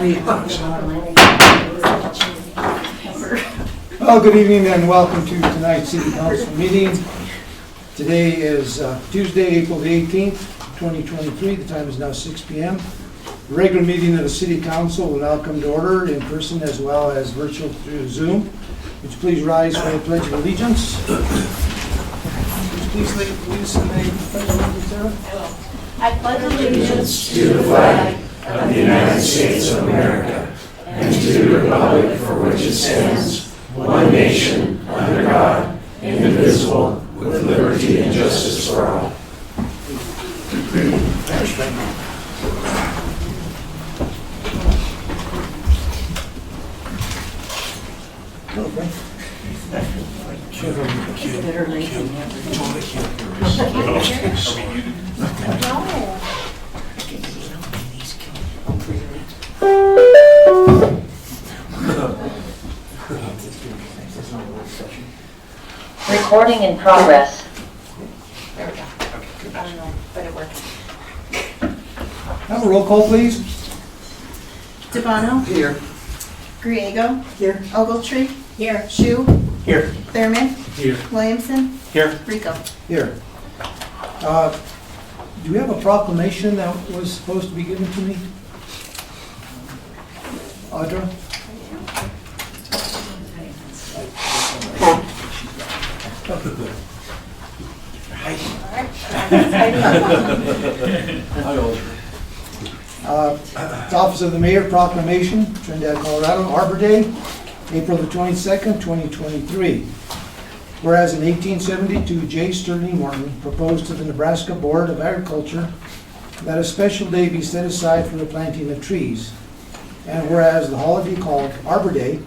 Well, good evening and welcome to tonight's City Council meeting. Today is Tuesday, April the 18th, 2023. The time is now 6 p.m. The regular meeting of the City Council will now come to order in person as well as virtual through Zoom. Would you please rise for the Pledge of Allegiance? Would you please lead us in the Pledge of Allegiance, Sarah? I pledge allegiance to the flag of the United States of America and to the republic for which it stands, one nation, under God, indivisible, with liberty and justice for all. better late than never. Recording in progress. There we go. I don't know, but it worked. Have a roll call, please. Devano. Here. Griego. Here. Ogletree. Here. Shu. Here. Thurman. Here. Williamson. Here. Rico. Here. Do we have a proclamation that was supposed to be given to me? Audra? The Office of the Mayor Proclamation, Trinidad, Colorado, Arbor Day, April the 22nd, 2023. Whereas in 1872, J. Sterling Morton proposed to the Nebraska Board of Agriculture that a special day be set aside for the planting of trees. And whereas the holiday called Arbor Day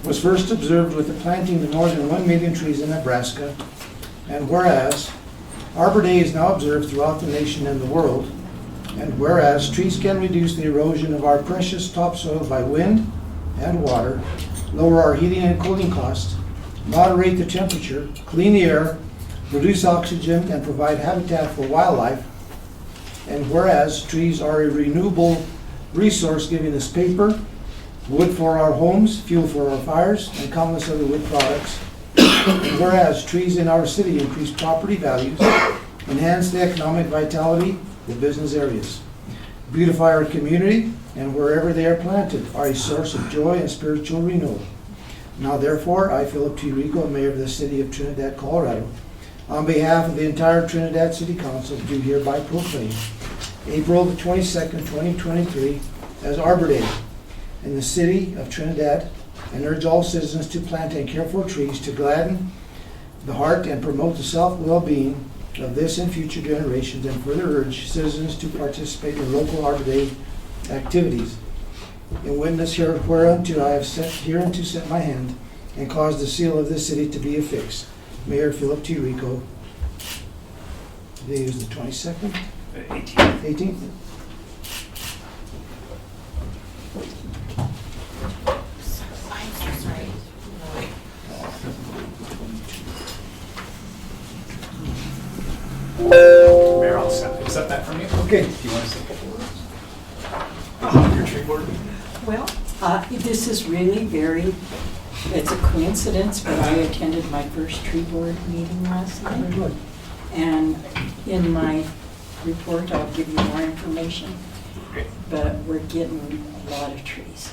was first observed with the planting of more than 1 million trees in Nebraska. And whereas Arbor Day is now observed throughout the nation and the world. And whereas trees can reduce the erosion of our precious topsoil by wind and water, lower our heating and cooling costs, moderate the temperature, clean the air, produce oxygen, and provide habitat for wildlife. And whereas trees are a renewable resource giving us paper, wood for our homes, fuel for our fires, and countless other wood products. And whereas trees in our city increase property values, enhance the economic vitality of business areas, beautify our community, and wherever they are planted are a source of joy and spiritual renewal. Now therefore, I, Philip T. Rico, Mayor of the City of Trinidad, Colorado, on behalf of the entire Trinidad City Council, do hereby proclaim April the 22nd, 2023 as Arbor Day in the City of Trinidad, and urge all citizens to plant and care for trees to gladden the heart and promote the well-being of this and future generations, and further urge citizens to participate in local Arbor Day activities. In witness whereunto I have hereunto set my hand and caused the seal of this city to be affixed. Mayor Philip T. Rico. Today is the 22nd? 18th? Mayor, I'll accept that from you. Okay. Do you want to say your tree board? Well, this is really it's a coincidence, but I attended my first tree board meeting last night. Very good. And in my report, I'll give you more information. Great. But we're getting a lot of trees.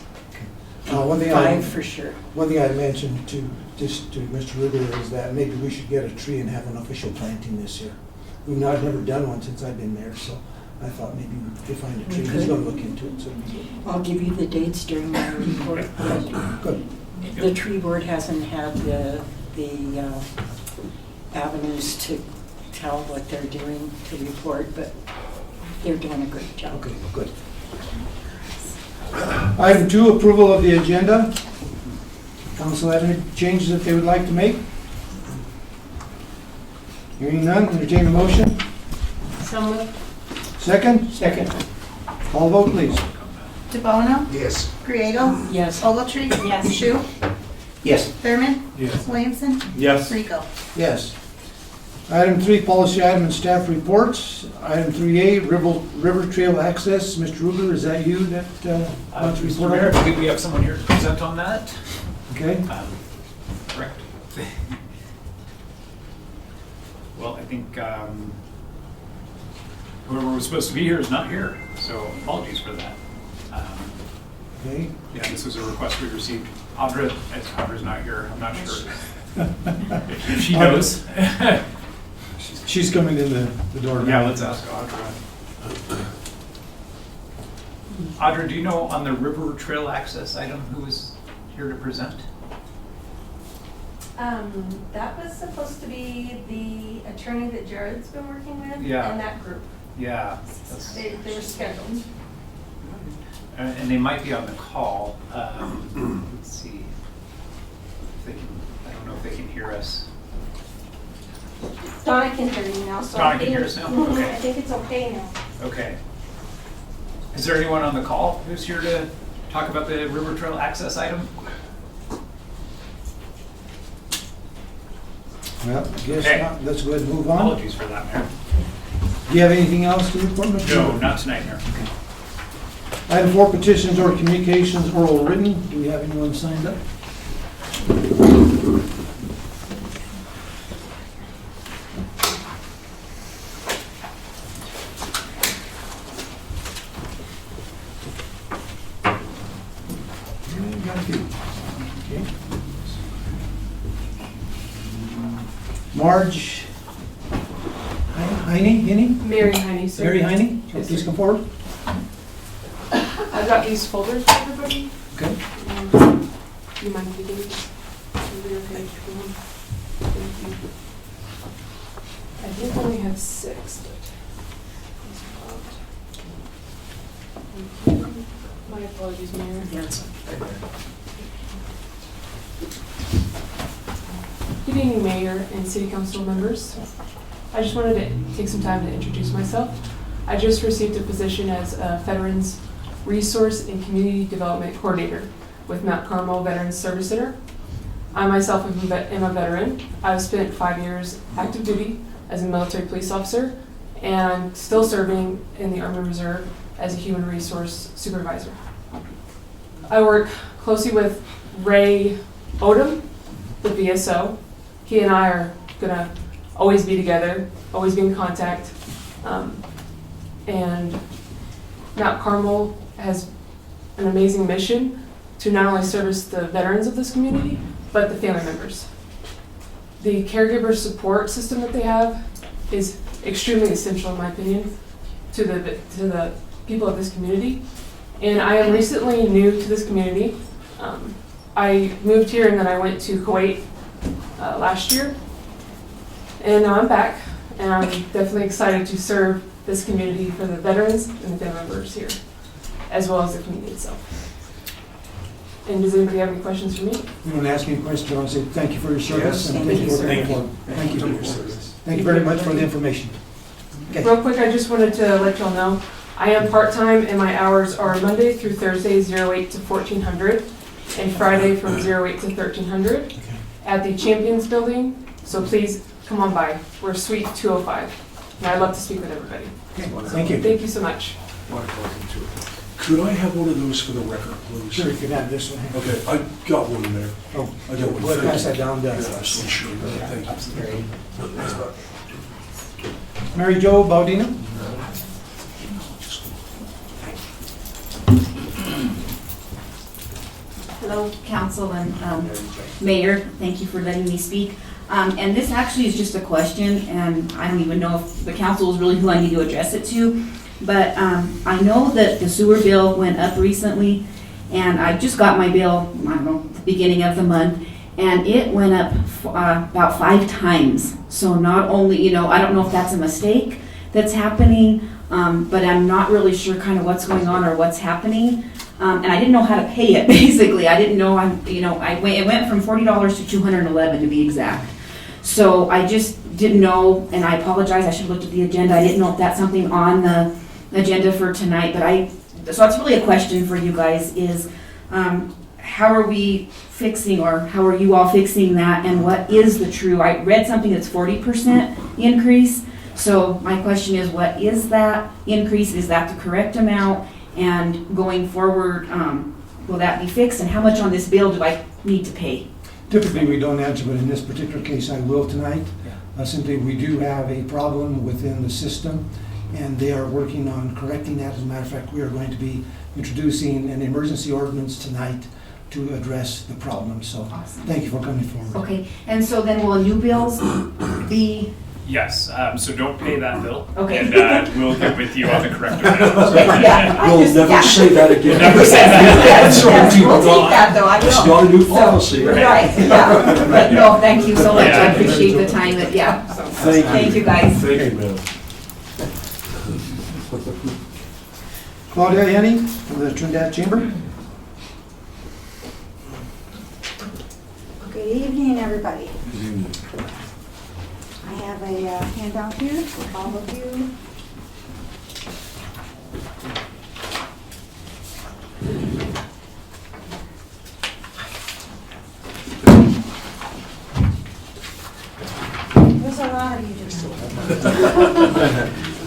One thing 5 for sure. One thing I mentioned to Mr. Ritter is that maybe we should get a tree and have an official planting this year. I've never done one since I've been there, so I thought maybe we could find a tree. He's going to look into it. So I'll give you the dates during my report. good. The tree board hasn't had the avenues to tell what they're doing to report, but they're doing a great job. Okay, good. Item 2, approval of the agenda. Council have any changes that they would like to make? Hearing none, entertain a motion. So moved. Second? Second. Call vote, please. Devano. Yes. Griego. Yes. Ogletree. Yes. Shu. Yes. Thurman. Yes. Williamson. Yes. Rico. Yes. Item 3, policy item and staff reports. Item 3A, river trail access. Mr. Ruger, is that you that wants to Mr. report? Mayor, I believe we have someone here to present on that. Okay. Correct. Well, I think whoever was supposed to be here is not here, so apologies for that. Okay. Yeah, this was a request we received. Audra's not here, I'm not sure. If she knows. She's coming in the door. Yeah, let's ask Audra. Audra, do you know on the river trail access item who is here to present? That was supposed to be the attorney that Jared's been working with. Yeah. And that group. Yeah. They were scheduled. And they might be on the call. Let's see. If they can, I don't know if they can hear us. Donna can hear you now, so. Donna I can think- hear us now? Mhm, Okay. I think it's okay now. Okay. Is there anyone on the call who's here to talk about the river trail access item? Well, I guess Okay. not. Let's go ahead and move on. Apologies for that, Mayor. Do you have anything else to report, Mr. No, Ruger? not tonight, Mayor. Item 4, petitions or communications, oral or written. Do we have anyone signed up? Yeah, got a few. Okay. Marge Heine? Mary Heine, sir. Mary Heine? Yes, Please sir. come forward. I've got these folders for everybody. Okay. Do you mind reading these? Are you okay? Thank you. I did only have 6, but these are out. Thank you. My apologies, Mayor. Good evening, Mayor and City Council members. I just wanted to take some time to introduce myself. I just received a position as a Veterans Resource and Community Development Coordinator with Mount Carmel Veterans Service Center. I myself am a veteran. I've spent 5 years active duty as a military police officer and still serving in the Army Reserve as a human resource supervisor. I work closely with Ray Odom, the VSO. He and I are gonna always be together, always be in contact. And Mount Carmel has an amazing mission to not only service the veterans of this community, but the family members. The caregiver support system that they have is extremely essential, in my opinion, to the people of this community. And I am recently new to this community. I moved here and then I went to Kuwait last year. And now I'm back, and I'm definitely excited to serve this community for the veterans and the family members here, as well as the community itself. And does anybody have any questions for me? You want to ask me a question? I want to say thank you for your service. Yes, and thank you, for sir. your report. Thank you for your service. Thank you very much for the information. Okay. Real quick, I just wanted to let y'all know, I am part-time and my hours are Monday through Thursday, 08 to 1400, and Friday from 08 to 1300 at the Champions Building. So please come on by. We're Suite 205. And I'd love to speak with everybody. Okay. Thank you. Thank you so much. Could I have one of those for the record, please? Sure, you can have this one. Okay, I got one there. Oh, I got one. we'll pass that down Yeah, to absolutely, sure. Thank you. Mary Jo Baudina. Hello, council and mayor. Thank you for letting me speak. And this actually is just a question, and I don't even know if the council is really who I need to address it to. But I know that the sewer bill went up recently, and I just got my bill, I don't know, the beginning of the month, and it went up about 5 times. So not only, I don't know if that's a mistake that's happening, but I'm not really sure kind of what's going on or what's happening. And I didn't know how to pay it, basically. I didn't know, it went from $40 to $211 to be exact. So I just didn't know, and I apologize, I should have looked at the agenda. I didn't know if that's something on the agenda for tonight, so that's really a question for you guys is, how are we fixing, or how are you all fixing that, and what is the true, I read something that's 40% increase, so my question is, what is that increase? Is that the correct amount? And going forward, will that be fixed, and how much on this bill do I need to pay? Typically, we don't answer, but in this particular case, I will tonight. Simply, we do have a problem within the system, and they are working on correcting that. As a matter of fact, we are going to be introducing an emergency ordinance tonight to address the problem. So Awesome. thank you for coming forward. Okay, and so then will new bills be, Yes, so don't pay that bill. Okay. And we'll get with you on the correct amount. yeah, I We'll just- never yeah. say that again. Never say that. Yes, That's yes, what we'll people take that though, I It's will. not a new So- policy. Right, yeah, but no, thank you so much, I Yeah. appreciate the time that, yeah, thank you guys. Thank you, ma'am. Claudia Henning from the Trinidad Chamber. Good evening, everybody. I have a handout here for all of you. There's a lot of you today.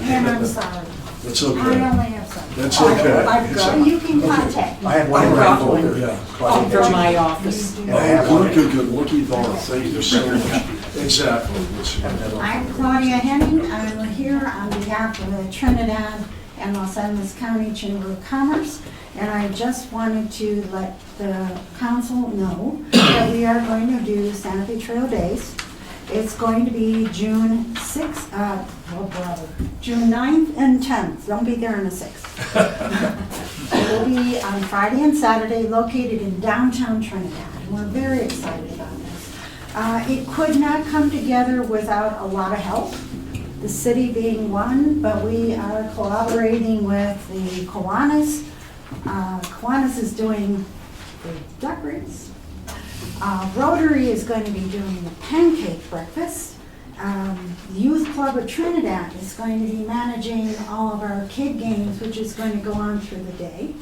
And I'm sorry. That's I okay. only have some. That's okay. I've got, you can contact me. I have one in my folder. Yeah. From my office. Oh, good looky there. Thank you so much. Exactly. I'm Claudia Henning. I'm here on behalf of the Trinidad and Los Angeles County Chamber of Commerce. And I just wanted to let the council know that we are going to do Santa Fe Trail Days. It's going to be June 6th, June 9th and 10th. Don't be there on the 6th. It will be on Friday and Saturday, located in downtown Trinidad. And we're very excited about this. It could not come together without a lot of help, the city being one, but we are collaborating with the Kiwanis. Kiwanis is doing the duck race. Rotary is going to be doing the pancake breakfast. The Youth Club of Trinidad is going to be managing all of our kid games, which is going to go on through the day.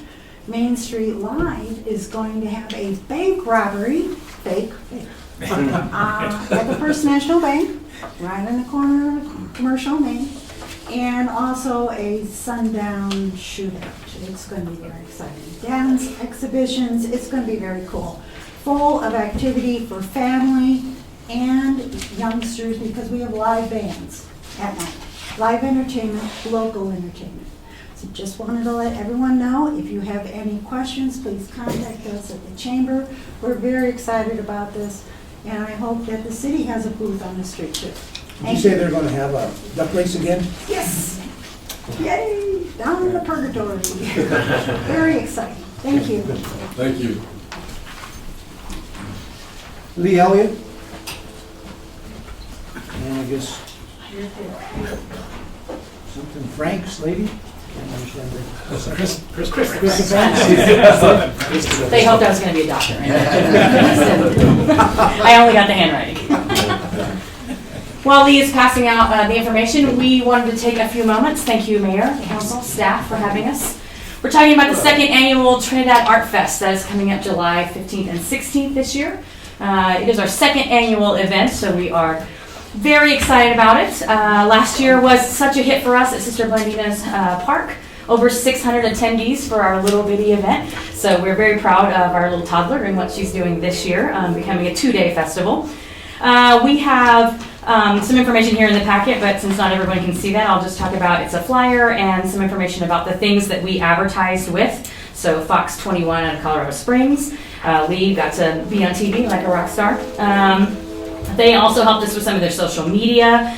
Main Street Live is going to have a bank robbery, fake, at the First National Bank, right in the corner of Commercial Main, and also a sundown shootout. It's going to be very exciting. Dance exhibitions, it's going to be very cool. Full of activity for family and youngsters, because we have live bands at night. Live entertainment, local entertainment. So just wanted to let everyone know, if you have any questions, please contact us at the chamber. We're very excited about this, and I hope that the city has a booth on the street too. Did you say they're going to have a duck race again? Yes! Yay! Down in the purgatory. Very exciting. Thank you. Thank you. Lee Elliott. And I guess something Frank's lady? Can't understand that. Chris Franks. They hoped I was going to be a doctor. I only got the handwriting. While Lee is passing out the information, we wanted to take a few moments. Thank you, Mayor, Council, staff for having us. We're talking about the second annual Trinidad Art Fest that is coming up July 15th and 16th this year. It is our second annual event, so we are very excited about it. Last year was such a hit for us at Sister Blandina's Park. Over 600 attendees for our little bitty event. So we're very proud of our little toddler and what she's doing this year, becoming a 2-day festival. We have some information here in the packet, but since not everyone can see that, I'll just talk about, it's a flyer and some information about the things that we advertised with. So Fox 21 out of Colorado Springs. Lee got to be on TV like a rock star. They also helped us with some of their social media.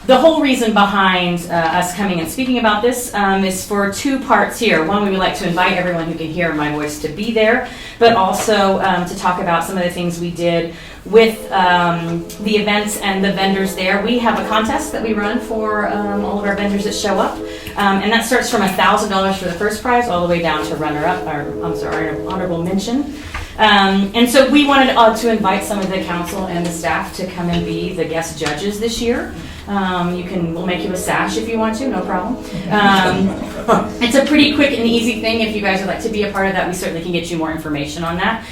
The whole reason behind us coming and speaking about this is for 2 parts here. One, we would like to invite everyone who can hear my voice to be there, but also to talk about some of the things we did with the events and the vendors there. We have a contest that we run for all of our vendors that show up, and that starts from $1,000 for the first prize all the way down to runner-up, or I'm sorry, honorable mention. And so we wanted to invite some of the council and the staff to come and be the guest judges this year. We'll make you a sash if you want to, no problem. It's a pretty quick and easy thing. If you guys would like to be a part of that, we certainly can get you more information on that.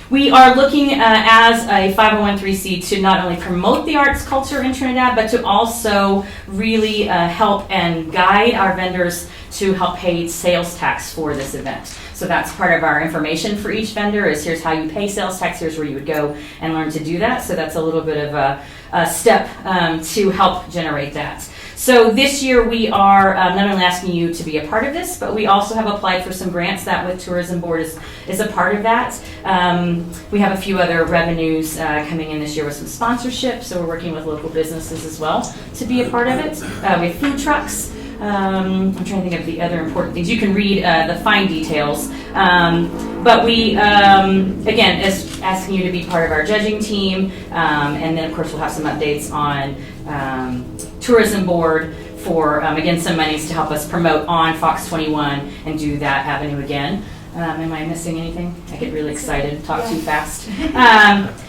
We are looking as a 501(c)(3) to not only promote the arts culture in Trinidad, but to also really help and guide our vendors to help pay sales tax for this event. So that's part of our information for each vendor is here's how you pay sales tax, here's where you would go and learn to do that. So that's a little bit of a step to help generate that. So this year we are not only asking you to be a part of this, but we also have applied for some grants that with Tourism Board is a part of that. We have a few other revenues coming in this year with some sponsorship, so we're working with local businesses as well to be a part of it. We have food trucks. I'm trying to think of the other important things. You can read the fine details. But we, again, is asking you to be part of our judging team. And then, of course, we'll have some updates on Tourism Board for, again, some monies to help us promote on Fox 21 and do that avenue again. Am I missing anything? I get really excited, talk too fast.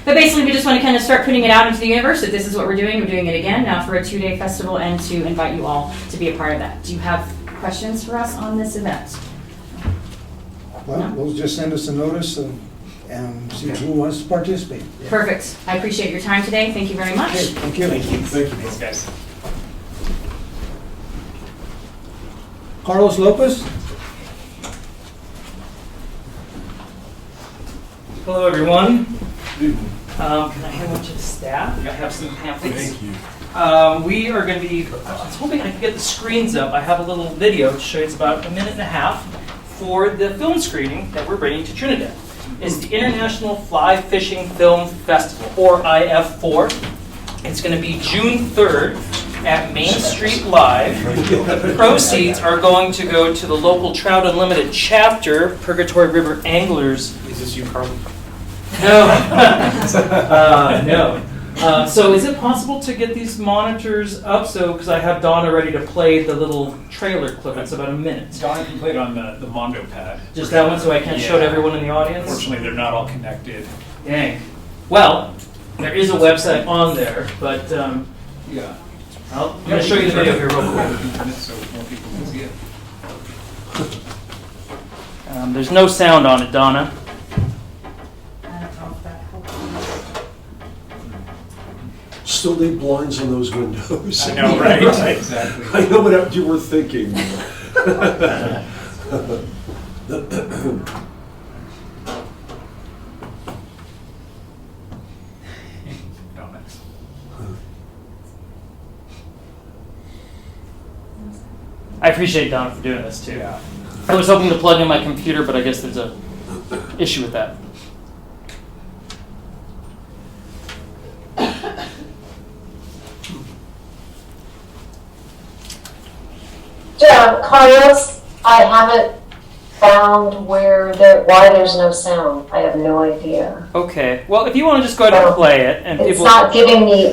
But basically, we just want to kind of start putting it out into the universe that this is what we're doing it again now for a 2-day festival and to invite you all to be a part of that. Do you have questions for us on this event? Well, No? we'll just send us a notice and see who wants to participate. Perfect. I appreciate your time today. Thank you very much. Okay, thank you. Thank you. Thanks, guys. Carlos Lopez? Hello, everyone. Can I hand one to the staff? I have some pamphlets. Thank you. We are going to be, I was hoping I could get the screens up. I have a little video to show you. It's about 1.5 minutes for the film screening that we're bringing to Trinidad. It's the International Fly Fishing Film Festival, or IF4. It's going to be June 3rd at Main Street Live. The proceeds are going to go to the local Trout Unlimited chapter, Purgatory River Anglers. Is this you, Carl? No. No. So is it possible to get these monitors up? So, because I have Donna ready to play the little trailer clip. It's about 1 minute. Donna can play it on the Mondo pad. Just that one so I can show to everyone in the audience? Unfortunately, they're not all connected. Dang. Well, there is a website on there, but Yeah. I'm going to show you the video here real quick. So more people can see it. There's no sound on it, Donna. Still need blinds on those windows. I know, right? Exactly. I know what you were thinking. Donuts. I appreciate Donna for doing this too. Yeah. I was hoping to plug in my computer, but I guess there's a issue with that. Carlos, I haven't found why there's no sound. I have no idea. Okay. Well, if you want to just go ahead and play it, and It's not giving me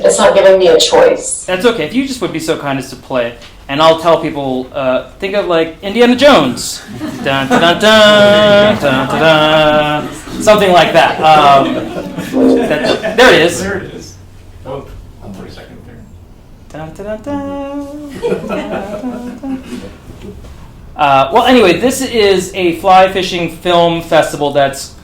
a choice. That's okay. If you just would be so kind as to play it, and I'll tell people, think of like Indiana Jones, dun, dun, dun, dun, dun, dun, dun, something like that. There it is. There it is. Oh, on 42nd there. Dun, dun, dun, dun, dun, dun. Well, anyway, this is a fly fishing film festival that's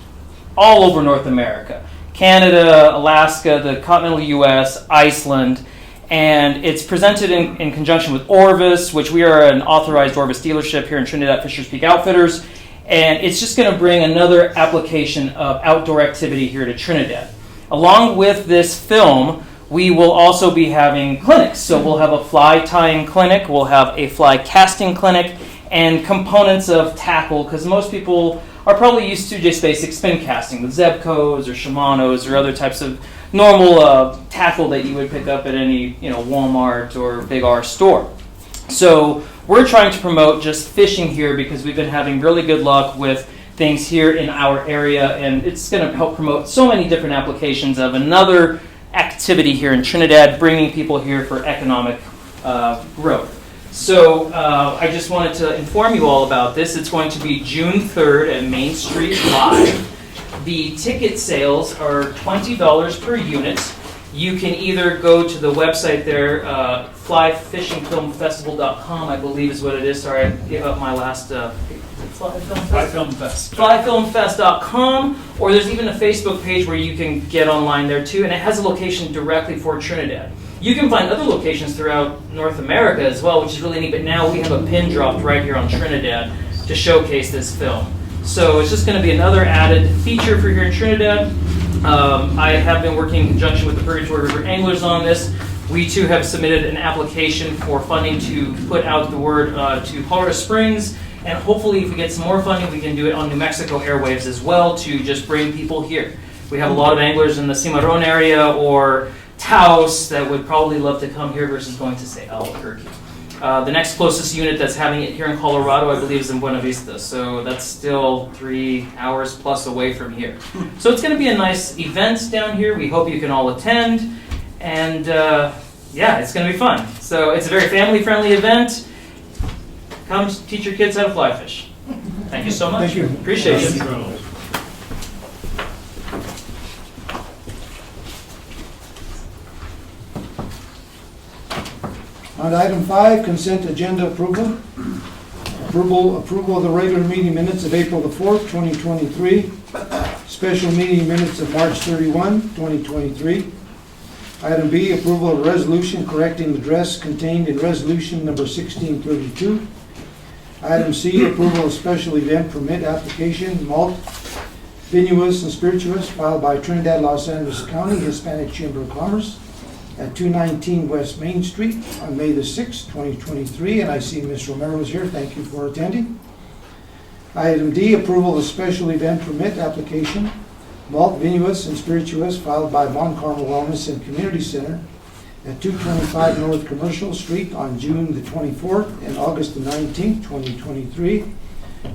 all over North America. Canada, Alaska, the continental U.S., Iceland, and it's presented in conjunction with Orvis, which we are an authorized Orvis dealership here in Trinidad Fishers Peak Outfitters, and it's just going to bring another application of outdoor activity here to Trinidad. Along with this film, we will also be having clinics. So we'll have a fly tying clinic, we'll have a fly casting clinic, and components of tackle, because most people are probably used to just basic spin casting with Zebcos or Shimano's or other types of normal tackle that you would pick up at any Walmart or Big R store. So we're trying to promote just fishing here because we've been having really good luck with things here in our area, and it's going to help promote so many different applications of another activity here in Trinidad, bringing people here for economic growth. So I just wanted to inform you all about this. It's going to be June 3rd at Main Street Live. The ticket sales are $20 per unit. you can either go to the website there, flyfishingfilmfestival.com, I believe is what it is. Sorry, I gave up my last Fly Film Fest. flyfilmfest.com, or there's even a Facebook page where you can get online there too, and it has a location directly for Trinidad. You can find other locations throughout North America as well, which is really neat, but now we have a pin dropped right here on Trinidad to showcase this film. So it's just going to be another added feature for here in Trinidad. I have been working in conjunction with the Purgatory River Anglers on this. We too have submitted an application for funding to put out the word to Colorado Springs, and hopefully if we get some more funding, we can do it on New Mexico airwaves as well to just bring people here. We have a lot of anglers in the Cimarron area or Taos that would probably love to come here versus going to, say, Albuquerque. The next closest unit that's having it here in Colorado, I believe, is in Buena Vista. So that's still 3 hours plus away from here. So it's going to be a nice event down here. We hope you can all attend. And yeah, it's going to be fun. So it's a very family-friendly event. Come teach your kids how to fly fish. Thank you so much. Thank you. Appreciate it. On to item 5, consent agenda approval. Approval of the regular meeting minutes of April the 4th, 2023. Special meeting minutes of March 31, 2023. Item B, approval of resolution correcting the address contained in resolution number 1632. Item C, approval of special event permit application, malt, vinous and spirituous, filed by Trinidad Los Angeles County Hispanic Chamber of Commerce at 219 West Main Street on May the 6th, 2023, and I see Ms. Romero is here. Thank you for attending. Item D, approval of special event permit application, malt, vinous and spirituous, filed by Mount Carmel Wellness and Community Center at 225 North Commercial Street on June the 24th and August the 19th, 2023.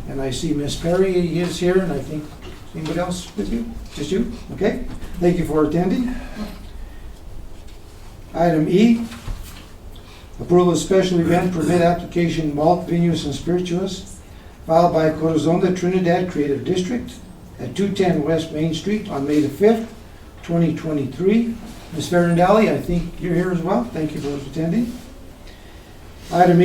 And I see Ms. Perry is here, and I think, anybody else with you? Just you? Okay. Thank you for attending. Item E, approval of special event permit application, malt, vinous and spirituous, filed by Corazonda Trinidad Creative District at 210 West Main Street on May the 5th, 2023. Ms. Ferrandali, I think you're here as well. Thank you for attending. Item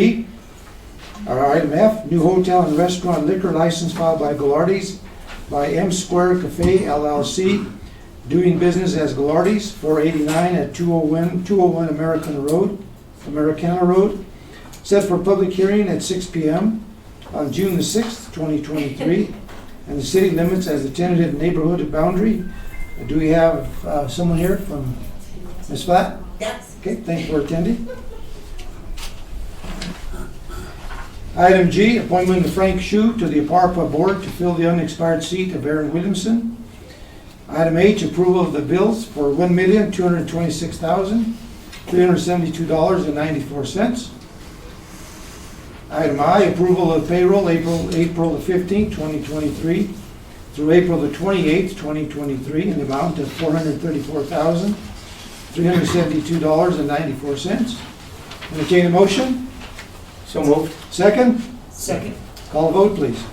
F, new hotel and restaurant liquor license filed by Galardi's by M Square Cafe LLC, doing business as Galardi's, 489 at 201 Americana Road, set for public hearing at 6 p.m. on June the 6th, 2023, and the city limits as the tentative neighborhood boundary. Do we have someone here from Ms. Flatt? Yes. Okay, thank you for attending. Item G, appointment of Frank Hsu to the APARPA board to fill the unexpired seat of Aaron Williamson. Item H, approval of the bills for $1,226,372.94. Item I, approval of payroll April the 15th, 2023 through April the 28th, 2023 in the amount of $434,372.94. Entertain a motion? So moved. Second? Second. Call a vote, please.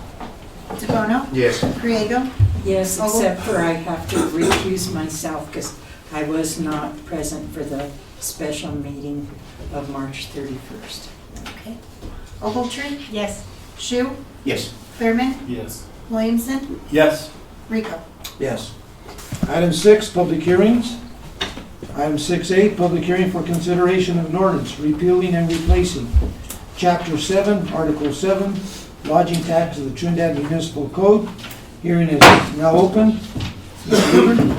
DeBono? Yes. Griego? Yes, Oh. except for I have to recuse myself because I was not present for the special meeting of March 31st. Okay. Ogletree? Yes. Shu? Yes. Thurman? Yes. Williamson? Yes. Rico? Yes. Item 6, public hearings. Item 6A, public hearing for consideration of an ordinance repealing and replacing Chapter 7, Article 7, lodging tax of the Trinidad Municipal Code. Hearing is now open. Mr. Rubin?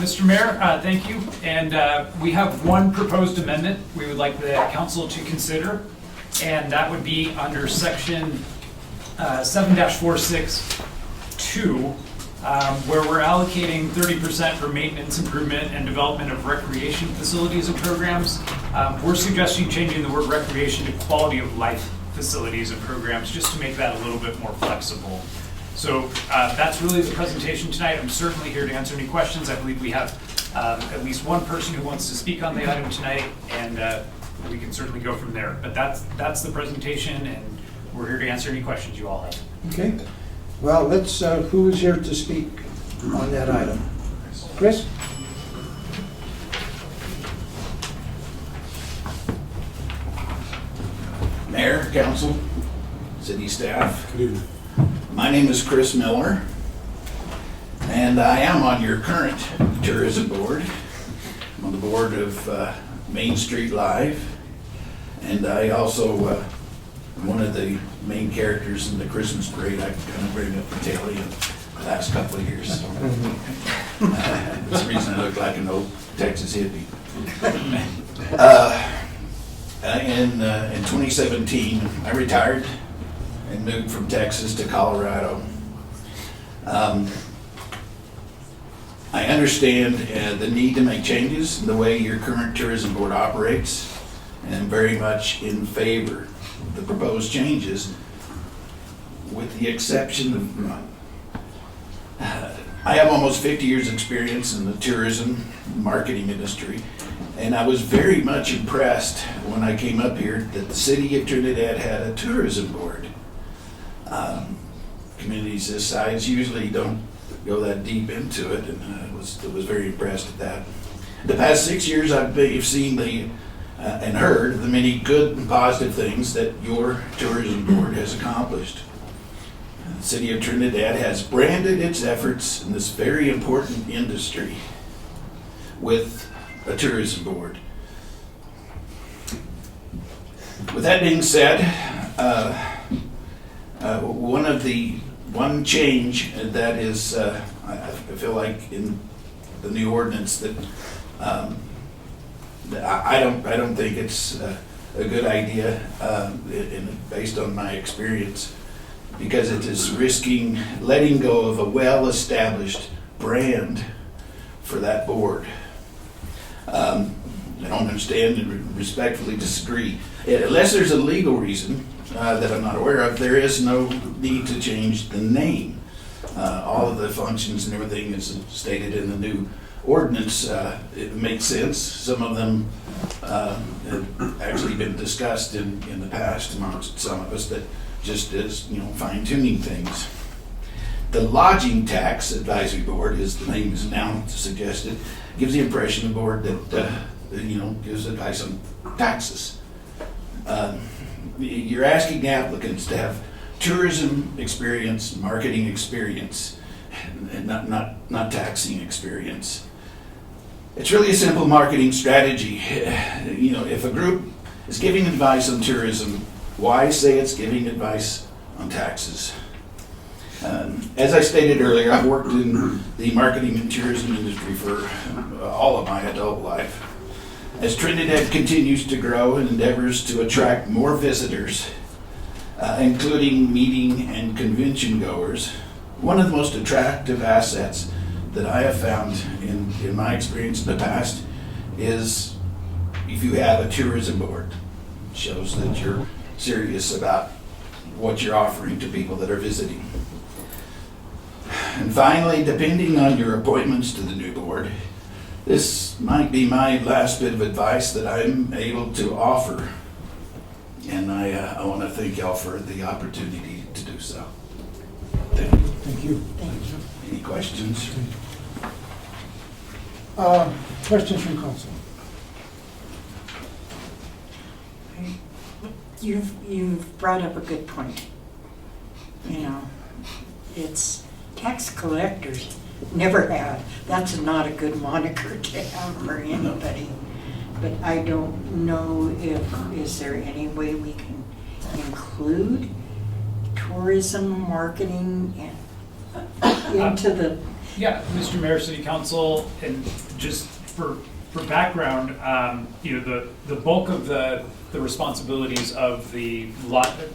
Mr. Mayor, thank you. And we have one proposed amendment we would like the council to consider, and that would be under section 7-462, where we're allocating 30% for maintenance, improvement, and development of recreation facilities and programs. We're suggesting changing the word recreation to quality of life facilities and programs, just to make that a little bit more flexible. So that's really the presentation tonight. I'm certainly here to answer any questions. I believe we have at least one person who wants to speak on the item tonight, and we can certainly go from there. But that's the presentation, and we're here to answer any questions you all have. Okay. Well, let's, who is here to speak on that item? Chris? Mayor, Council, City staff. Good evening. My name is Chris Miller, and I am on your current tourism board. I'm on the board of Main Street Live, and I also am one of the main characters in the Christmas parade. I kind of bring up the tail end the last couple of years. That's the reason I look like an old Texas hippie. In 2017, I retired and moved from Texas to Colorado. I understand the need to make changes in the way your current tourism board operates, and I'm very much in favor of the proposed changes, with the exception of I have almost 50 years experience in the tourism marketing industry, and I was very much impressed when I came up here that the city of Trinidad had a tourism board. Communities this size usually don't go that deep into it, and I was very impressed at that. The past 6 years I've seen and heard the many good and positive things that your tourism board has accomplished. The city of Trinidad has branded its efforts in this very important industry with a tourism board. With that being said, one change that is, I feel like in the new ordinance that I don't think it's a good idea based on my experience, because it is risking letting go of a well-established brand for that board. I don't understand and respectfully disagree. Unless there's a legal reason that I'm not aware of, there is no need to change the name. All of the functions and everything is stated in the new ordinance. It makes sense. Some of them have actually been discussed in the past amongst some of us, that just as, fine-tuning things. The Lodging Tax Advisory Board, as the name is now suggested, gives the impression the board that gives advice on taxes. You're asking applicants to have tourism experience, marketing experience, and not taxing experience. It's really a simple marketing strategy. If a group is giving advice on tourism, why say it's giving advice on taxes? As I stated earlier, I've worked in the marketing and tourism industry for all of my adult life. As Trinidad continues to grow and endeavors to attract more visitors, including meeting and convention goers, one of the most attractive assets that I have found in my experience in the past is if you have a tourism board. It shows that you're serious about what you're offering to people that are visiting. And finally, depending on your appointments to the new board, this might be my last bit of advice that I'm able to offer. And I want to thank y'all for the opportunity to do so. Thank you. Thank you. Thank you. Any questions? Questions from council? You've brought up a good point. It's tax collectors never had. That's not a good moniker to have for anybody. But I don't know is there any way we can include tourism marketing into the... Yeah, Mr. Mayor, City Council, and just for background, the bulk of the responsibilities of the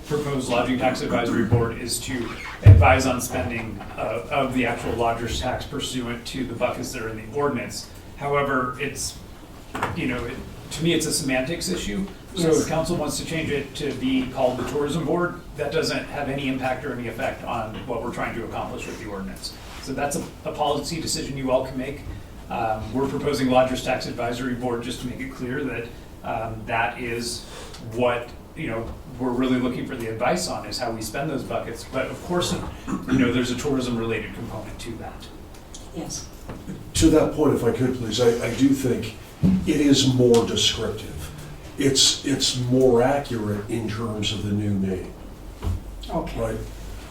proposed Lodging Tax Advisory Board is to advise on spending of the actual lodger's tax pursuant to the buckets that are in the ordinance. However, it's, to me, it's a semantics issue. So Yes. if council wants to change it to be called the Tourism Board, that doesn't have any impact or any effect on what we're trying to accomplish with the ordinance. So that's a policy decision you all can make. We're proposing Lodgers Tax Advisory Board just to make it clear that that is what we're really looking for the advice on, is how we spend those buckets. But of course, there's a tourism related component to that. Yes. To that point, if I could please, I do think it is more descriptive. it's more accurate in terms of the new name, Okay. right?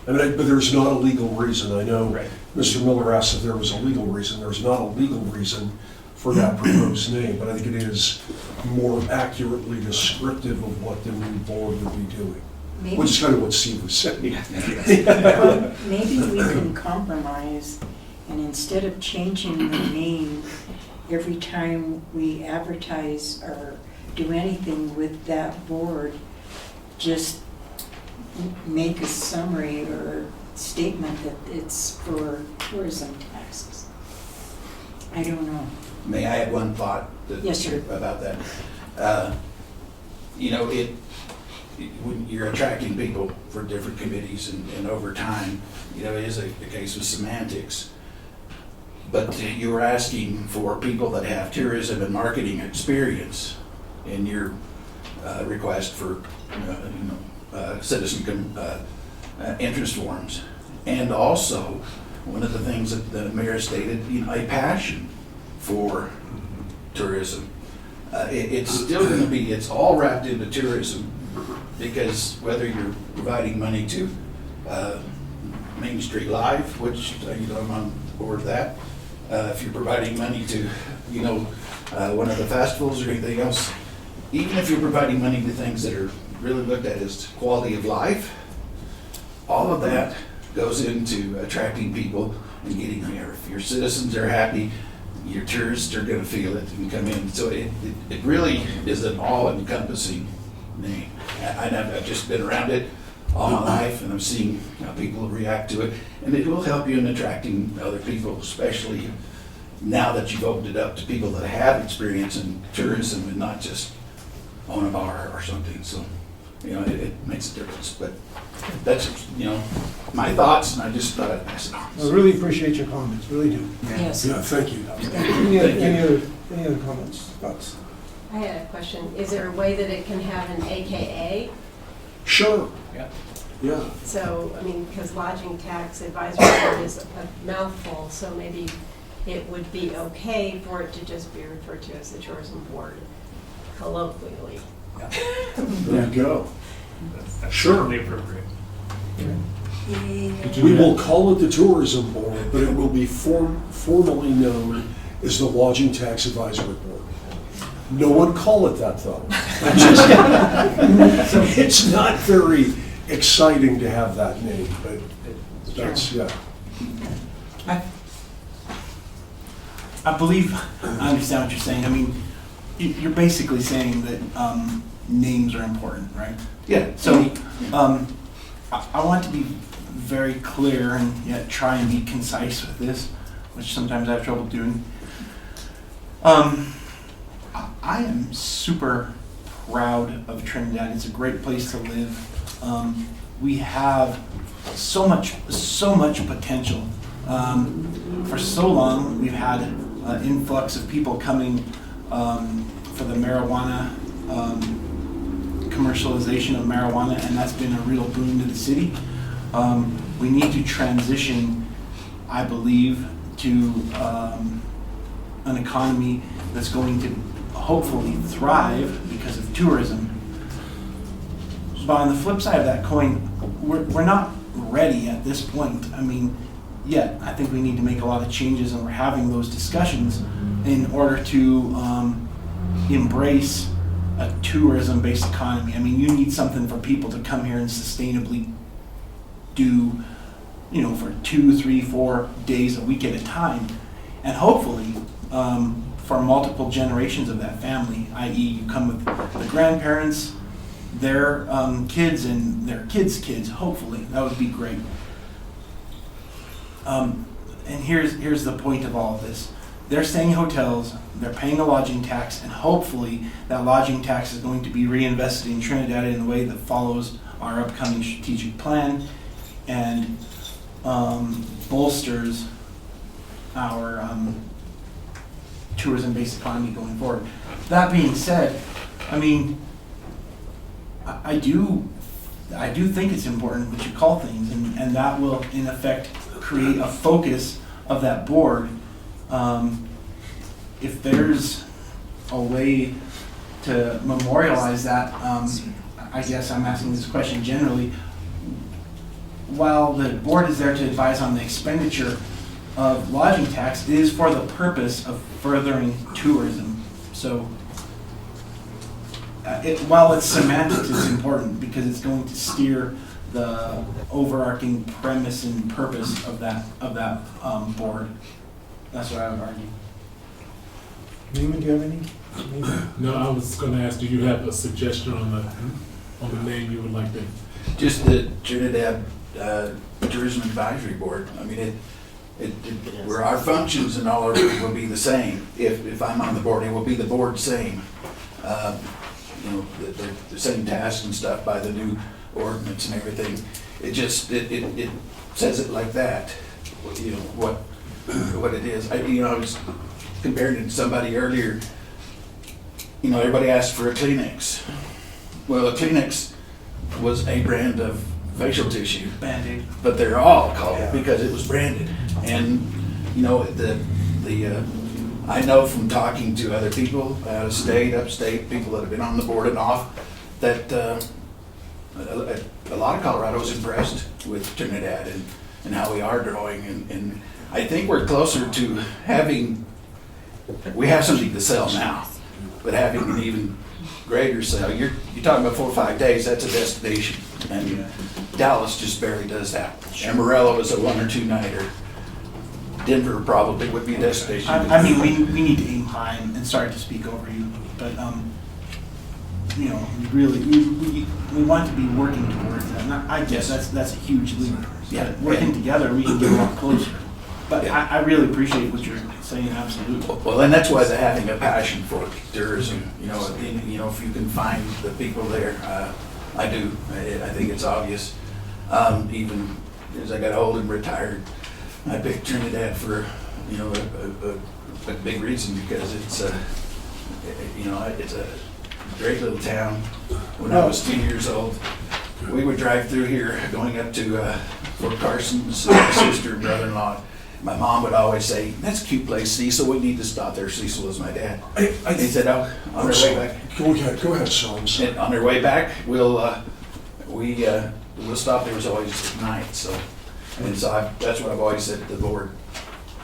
But there's not a legal reason. I know Right. Mr. Miller asked if there was a legal reason. There's not a legal reason for that proposed name, but I think it is more accurately descriptive of what the new board would be doing, Maybe, which is kind of what Steve was saying. maybe we can compromise, and instead of changing the name every time we advertise or do anything with that board, just make a summary or statement that it's for tourism taxes. I don't know. May I add one thought Yes, sir. about that? You know, when you're attracting people for different committees and over time, you know, it is a case of semantics. But you were asking for people that have tourism and marketing experience in your request for, citizen interest forms. And also, one of the things that the mayor stated, a passion for tourism. It's still going to be, it's all wrapped into tourism, because whether you're providing money to Main Street Live, which I'm on board with that, if you're providing money to one of the festivals or anything else, even if you're providing money to things that are really looked at as quality of life, all of that goes into attracting people and getting there. If your citizens are happy, your tourists are going to feel it and come in. So it really is an all-encompassing name. I've just been around it all my life, and I'm seeing how people react to it. And it will help you in attracting other people, especially now that you've opened it up to people that have experience in tourism and not just own a bar or something. So, it makes a difference. But that's, my thoughts, and I just thought I'd pass it on. I really appreciate your comments, really do. Yes. Yeah, thank you. Any other comments, thoughts? I had a question. Is there a way that it can have an AKA? Sure. Yeah. Yeah. So, because lodging tax advisory board is a mouthful, so maybe it would be okay for it to just be referred to as the tourism board colloquially. There you go. That's Sure. certainly appropriate. We will call it the tourism board, but it will be formally known as the Lodging Tax Advisory Board. No one call it that, though. It's not very exciting to have that name, but that's, yeah. I believe I understand what you're saying. You're basically saying that names are important, right? Yeah. So I want to be very clear and yet try and be concise with this, which sometimes I have trouble doing. I am super proud of Trinidad. It's a great place to live. We have so much potential. For so long, we've had an influx of people coming for the marijuana, commercialization of marijuana, and that's been a real boon to the city. We need to transition, I believe, to an economy that's going to hopefully thrive because of tourism. But on the flip side of that coin, we're not ready at this point. Yet I think we need to make a lot of changes, and we're having those discussions in order to embrace a tourism-based economy. You need something for people to come here and sustainably do, for 2, 3, 4 days a week at a time, and hopefully for multiple generations of that family, i.e. you come with the grandparents, their kids, and their kids' kids. Hopefully, that would be great. And here's the point of all of this. They're staying in hotels, they're paying a lodging tax, and hopefully that lodging tax is going to be reinvested in Trinidad in a way that follows our upcoming strategic plan and bolsters our tourism-based economy going forward. That being said, I do think it's important that you call things, and that will in effect create a focus of that board. If there's a way to memorialize that, I guess I'm asking this question generally. While the board is there to advise on the expenditure of lodging tax, it is for the purpose of furthering tourism. So while it's semantics, it's important because it's going to steer the overarching premise and purpose of that board. That's what I would argue. Neiman, do you have any? No, I was going to ask, do you have a suggestion on the name you would like to? Just the Trinidad Tourism Advisory Board. I mean, where our functions and all of it will be the same. If I'm on the board, it will be the board same. You know, the same tasks and stuff by the new ordinance and everything. It says it like that. You know what it is. I was comparing it to somebody earlier. You know, everybody asked for a Kleenex. Well, a Kleenex was a brand of facial tissue, Band-Aid, but they're all called it because it was branded. And you know, I know from talking to other people out of state, upstate, people that have been on the board and off, that a lot of Colorado is impressed with Trinidad and how we are growing. And I think we're closer to we have something to sell now, but having an even greater sale. You're talking about 4 or 5 days, that's a destination. And Dallas just barely does that. Amarillo is a 1 or 2 nighter. Denver probably would be a destination. I mean, we need to aim high and sorry to speak over you, but you know, we want to be working towards that. And I guess that's a huge leap. Yeah, working together, we can get a lot closer. But I really appreciate what you're saying. Absolutely. Well, and that's why they're having a passion for tourism. You know, if you can find the people there, I do. I think it's obvious. Even as I got old and retired, I picked Trinidad for, you know, a big reason because it's it's a great little town. When I was 10 years old, we would drive through here going up to Fort Carson's sister and brother-in-law. My mom would always say, "That's a cute place, Cecil. We need to stop there." Cecil was my dad. He said, "Oh, on their way back." Go ahead, son. On their way back, we'll stop. There was always night, so. And so that's what I've always said to the board,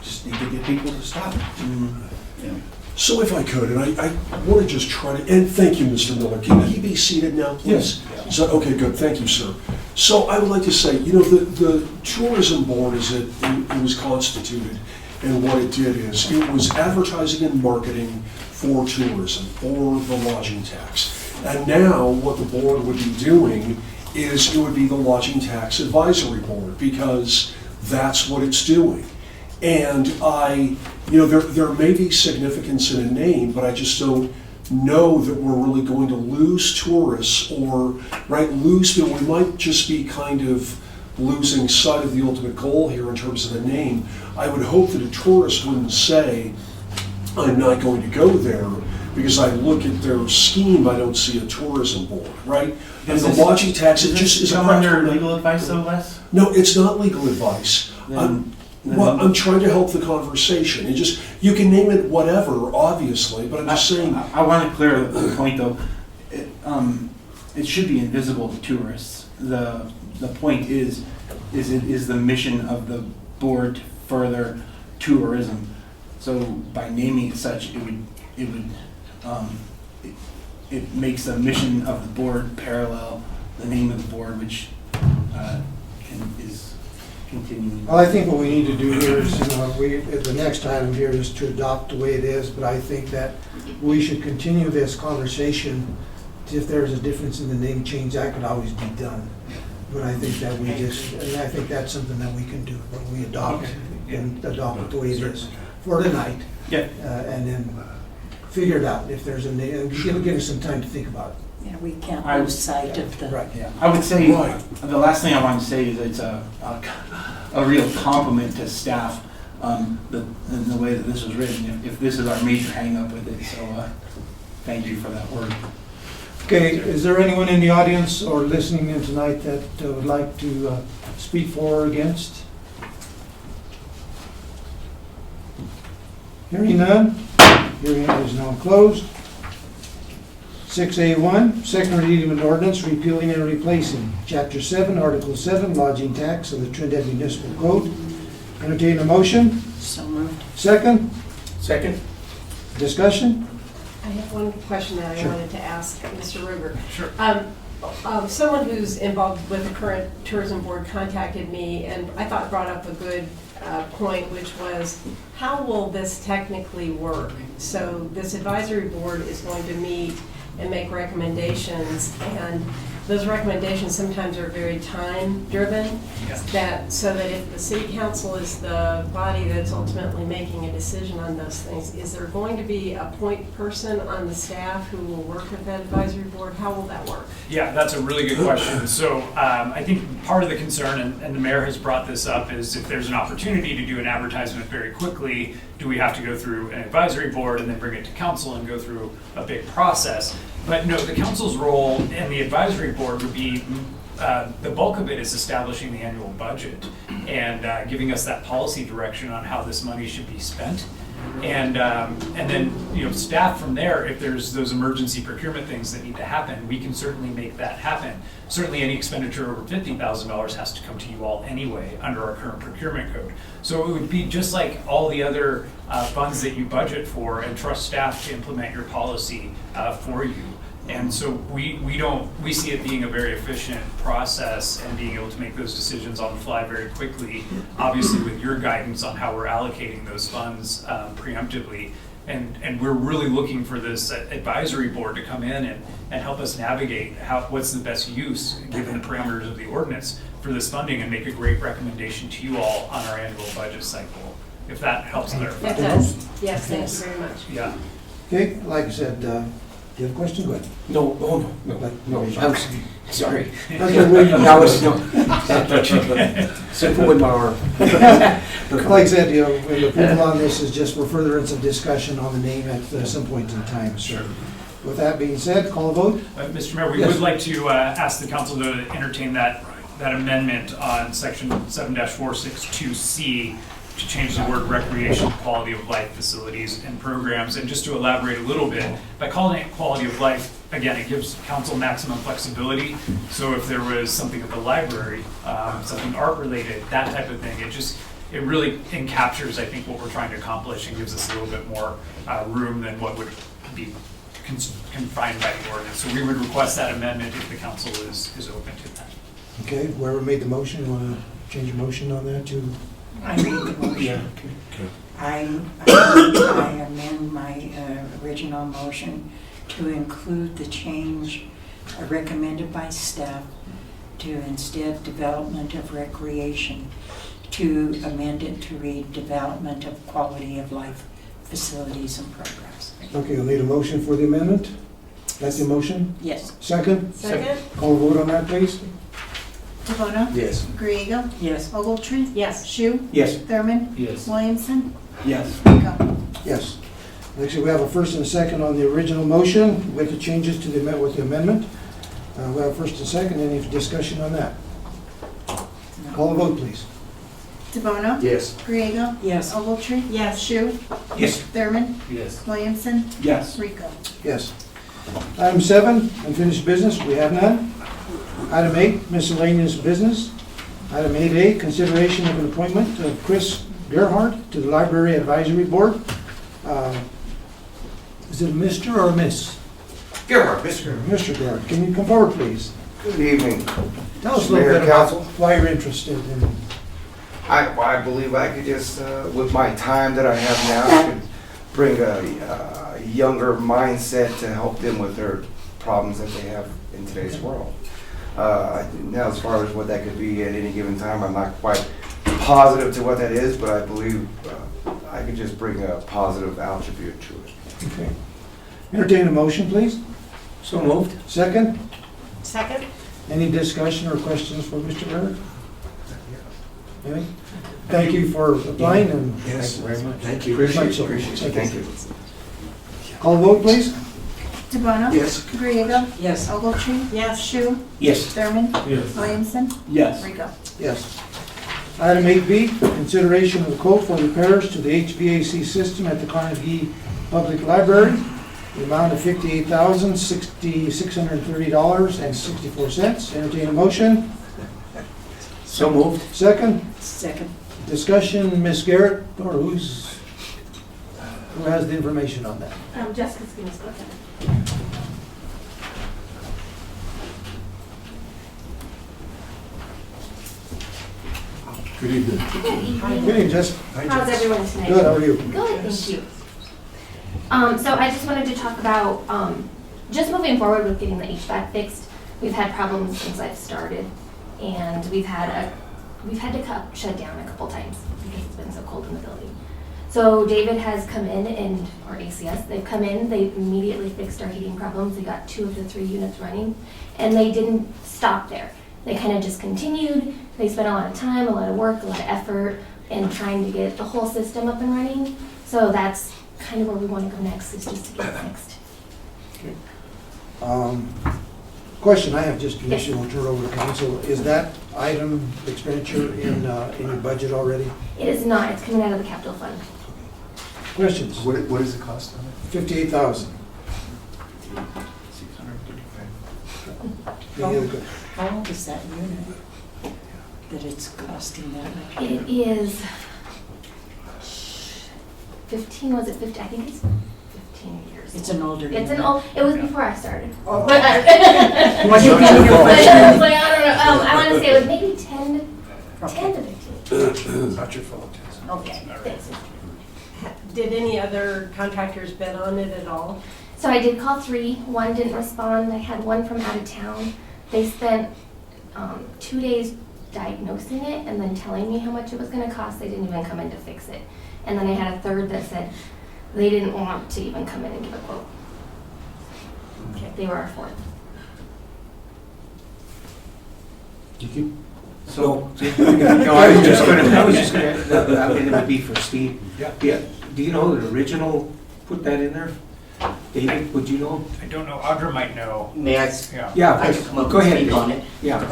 just need to get people to stop. You know. So if I could, and I want to just try to, and thank you, Mr. Miller. Can he be seated now, please? Yes. So, okay, good. Thank you, sir. So I would like to say, you know, the tourism board it was constituted, and what it did is it was advertising and marketing for tourism, or the lodging tax. And now what the board would be doing is it would be the Lodging Tax Advisory Board, because that's what it's doing. And there may be significance in a name, but I just don't know that we're really going to lose tourists lose people. We might just be kind of losing sight of the ultimate goal here in terms of the name. I would hope that a tourist wouldn't say, "I'm not going to go there," because I look at their scheme, I don't see a tourism board, right? And the lodging tax, it just is a under legal advice, though, Les? No, it's not legal advice. I'm trying to help the conversation. You can name it whatever, obviously, but I'm just saying. I want to clear the point, though. It should be invisible to tourists. The point is it is the mission of the board to further tourism. So by naming it such, it makes the mission of the board parallel the name of the board, which is continuing. Well, I think what we need to do here is, the next item here is to adopt the way it is, but I think that we should continue this conversation. If there's a difference in the name change, that could always be done. But I think that I think that's something that we can do, when we adopt it the way it is for tonight. Yeah. And then figure it out if there's a name. Give us some time to think about it. Yeah, we can't lose sight of the. Right. Yeah. I would say the last thing I want to say is it's a real compliment to staff, in the way that this was written. If this is our major hang up with it, so thank you for that word. Okay, is there anyone in the audience or listening in tonight that would like to speak for or against? Hearing none, hearing is now closed. 6A1, second reading of an ordinance repealing and replacing Chapter 7, Article 7, lodging tax of the Trinidad Municipal Code. Entertain a motion. So moved. Second. Second. Discussion. I have one question that I Sure. wanted to ask Mr. Ruger. Sure. Someone who's involved with the current tourism board contacted me and I thought brought up a good point, which was, how will this technically work? So this advisory board is going to meet and make recommendations, and those recommendations sometimes are very time-driven. Yeah. So that if the city council is the body that's ultimately making a decision on those things, is there going to be a point person on the staff who will work with that advisory board? How will that work? Yeah, that's a really good question. So I think part of the concern, and the mayor has brought this up, is if there's an opportunity to do an advertisement very quickly, do we have to go through an advisory board and then bring it to council and go through a big process? But no, the council's role and the advisory board would be, the bulk of it is establishing the annual budget and giving us that policy direction on how this money should be spent. And then, staff from there, if there's those emergency procurement things that need to happen, we can certainly make that happen. Certainly any expenditure over $50,000 has to come to you all anyway under our current procurement code. So it would be just like all the other funds that you budget for and trust staff to implement your policy for you. And so we see it being a very efficient process and being able to make those decisions on the fly very quickly, obviously with your guidance on how we're allocating those funds preemptively. And we're really looking for this advisory board to come in and help us navigate what's the best use, given the parameters of the ordinance, for this funding, and make a great recommendation to you all on our annual budget cycle, if that helps clarify. That does. Yes, thank you very much. Yeah. Okay, like I said, do you have a question? Go ahead. No, oh, no, I was, sorry. Okay, wait, I was, no. Simple with my arm. like I said, the approval on this is just for furtherance of discussion on the name at some point in time. So, with that being said, call a vote. Mr. Mayor, we Yes. would like to ask the council to entertain that amendment on section 7-462C to change the word recreation, quality of life facilities and programs. And just to elaborate a little bit, by calling it quality of life, again, it gives council maximum flexibility. So if there was something at the library, something art related, that type of thing, it really encaptures, I think, what we're trying to accomplish and gives us a little bit more room than what would be confined by the ordinance. So we would request that amendment if the council is open to that. Okay, whoever made the motion, want to change your motion on that to? I made the motion. I amend my original motion to include the change recommended by staff to instead development of recreation, to amend it to read development of quality of life facilities and programs. Okay, we'll need a motion for the amendment. That's the motion? Yes. Second? Second? Call a vote on that, please. DeBono? Yes. Griego? Yes. Ogletree? Yes. Shu? Yes. Thurman? Yes. Williamson? Yes. Rico? Yes. Actually, we have a first and a second on the original motion with the changes to the amendment. We have a first and second. Any discussion on that? Call a vote, please. DeBono? Yes. Griego? Yes. Ogletree? Yes. Shu? Yes. Thurman? Yes. Williamson? Yes. Rico? Yes. Item 7, unfinished business, we have none. Item 8, miscellaneous business. Item 8A, consideration of an appointment of Chris Gerhardt to the Library Advisory Board. Is it Mr. or Miss? Gerhardt, Mr. Mr. Gerhardt, can you come forward, please? Good evening. Tell us a Mayor, little bit about Council. why you're interested in. I believe I could just, with my time that I have now, I could bring a younger mindset to help them with their problems that they have in today's world. Now, as far as what that could be at any given time, I'm not quite positive to what that is, but I believe I could just bring a positive attribute to it. Okay. Entertain a motion, please. So moved. Second. Second? Any discussion or questions for Mr. Gerhardt? Any? Thank you for applying and. Yes, very much. Thank you. Very much so. Appreciate it. Thank you. Call the vote, please. DeBono? Yes. Griego? Yes. Ogletree? Yes. Shu? Yes. Thurman? Yes. Williamson? Yes. Rico? Yes. Item 8B, consideration of the quote for repairs to the HVAC system at the Carnegie Public Library. the amount of $58,630.64. Entertain a motion. So moved. Second, Second. discussion, Ms. Garrett, or who has the information on that? Jessica's going to look at it. Good evening. Good evening, Jess. How's everyone tonight? Good, how are you? Good, thank you. So I just wanted to talk about, just moving forward with getting the HVAC fixed. We've had problems since I've started, and we've had to shut down a couple times because it's been so cold in the building. So David has come in and, or ACS, they've come in, they immediately fixed our heating problems. They got 2 of the 3 units running, and they didn't stop there. They kind of just continued. They spent a lot of time, a lot of work, a lot of effort in trying to get the whole system up and running. So that's kind of where we want to go next, is just to get it fixed. Question I have, just initially, we'll turn it over to council. Is that item expenditure in your budget already? It is not. It's coming out of the capital fund. Questions? What is the cost on it? $58,000. Any other questions? How old is that unit that it's costing that much? It is 15, was it 50? I think it's 15 years. It's an older It's unit. an old, it was before I started. Oh. But, What but you mean, I your don't know. I want to say it was maybe 10 to 15. Not your fault, Jess. Okay. Thanks. Did any other contractors bid on it at all? So I did call 3. 1 didn't respond. I had 1 from out of town. They spent 2 days diagnosing it and then telling me how much it was going to cost. They didn't even come in to fix it. And then I had a 3rd that said they didn't want to even come in and give a quote. Okay. They were our 4th. So, no, I was just gonna, I mean, it would be for Steve. Yeah. Yeah, do you know the original, put that in there? David, would you know? I don't know, Audra might know. May I? Yeah. Yeah, I can come up go and ahead. speak on it. Yeah.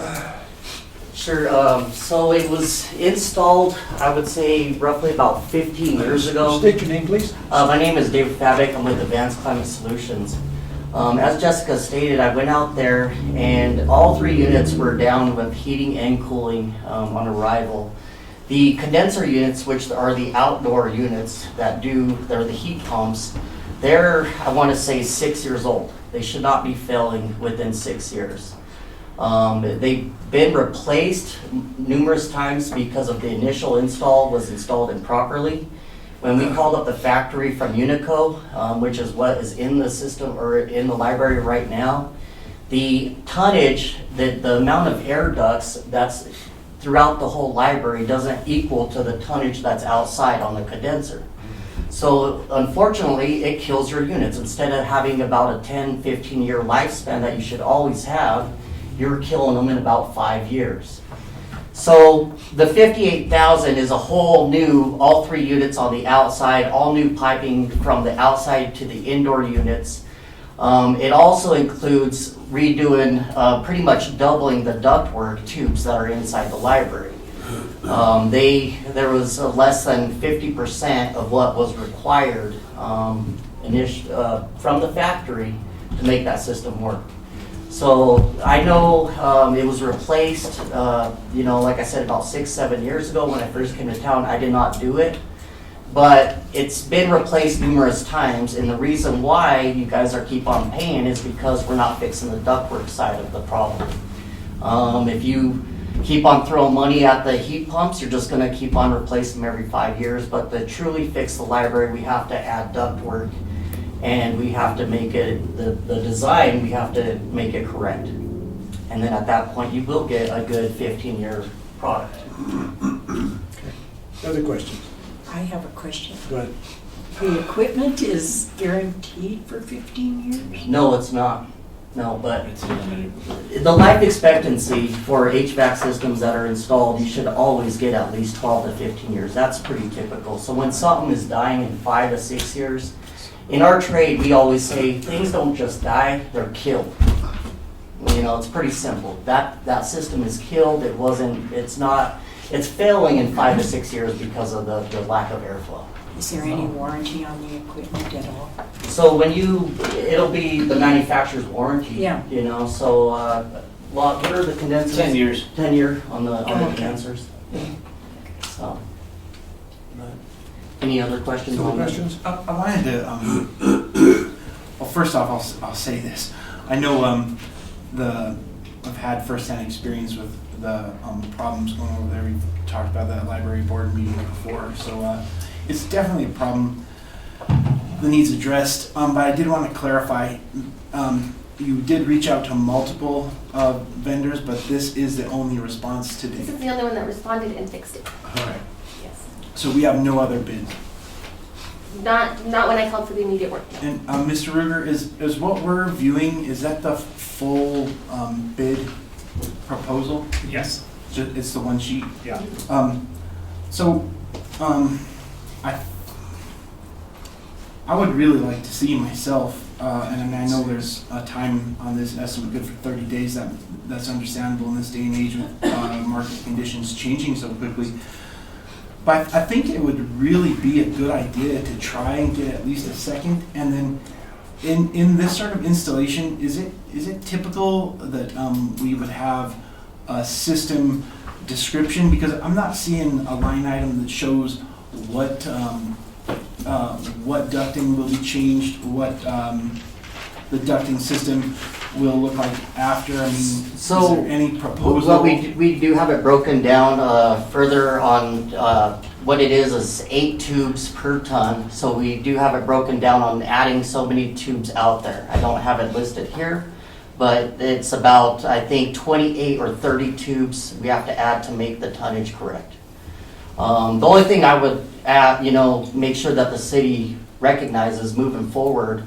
Sure, so it was installed, I would say roughly about 15 years ago. State your name, please. My name is David Fabic, I'm with Advanced Climate Solutions. As Jessica stated, I went out there and all 3 units were down with heating and cooling on arrival. The condenser units, which are the outdoor units they're the heat pumps, they're, I want to say, 6 years old. They should not be failing within 6 years. They've been replaced numerous times because of the initial install was installed improperly. When we called up the factory from Unico, which is what is in the system or in the library right now, the tonnage, the amount of air ducts that's throughout the whole library doesn't equal to the tonnage that's outside on the condenser. So unfortunately, it kills your units. Instead of having about a 10, 15-year lifespan that you should always have, you're killing them in about 5 years. So the 58,000 is a whole new, all 3 units on the outside, all new piping from the outside to the indoor units. It also includes redoing, pretty much doubling the ductwork tubes that are inside the library. There was less than 50% of what was required from the factory to make that system work. So I know it was replaced, like I said, about 6-7 years ago when I first came to town. I did not do it, but it's been replaced numerous times, and the reason why you guys keep on paying is because we're not fixing the ductwork side of the problem. If you keep on throwing money at the heat pumps, you're just going to keep on replacing them every 5 years, but to truly fix the library, we have to add ductwork. And we have to make it, the design, we have to make it correct. And then at that point, you will get a good 15-year product. Other questions? I have a question. Go ahead. The equipment is guaranteed for 15 years? No, it's not. No, but the life expectancy for HVAC systems that are installed, you should always get at least 12 to 15 years. That's pretty typical. So when something is dying in 5 to 6 years, in our trade, we always say things don't just die, they're killed. It's pretty simple. That system is killed. It's failing in 5 to 6 years because of the lack of airflow. Is there any warranty on the equipment at all? So it'll be the manufacturer's warranty. Yeah. You know, so, what are the condensers? 10 years. 10 year on the Okay. condensers. So. Any other questions Other on that? questions? I wanted to, well, first off, I'll say this. I know I've had firsthand experience with the problems going over there. We've talked about that library board meeting before. So it's definitely a problem that needs addressed. But I did want to clarify, you did reach out to multiple vendors, but this is the only response to This date. is the only one that responded and fixed it. All right. Yes. So we have no other bids. Not when I called for the immediate work. And Mr. Ruger, is what we're viewing, is that the full bid proposal? Yes. It's the one sheet? Yeah. I would really like to see myself, and I mean, I know there's a time on this estimate good for 30 days. That's understandable in this day and age with market conditions changing so quickly. But I think it would really be a good idea to try and get at least a second. And then in this sort of installation, is it typical that we would have a system description? Because I'm not seeing a line item that shows what ducting will be changed, what the ducting system will look like after. I mean, So, is there any proposal? Well, we do have it broken down further on what it is 8 tubes per ton. So we do have it broken down on adding so many tubes out there. I don't have it listed here, but it's about, I think, 28 or 30 tubes we have to add to make the tonnage correct. The only thing I would add, make sure that the city recognizes moving forward,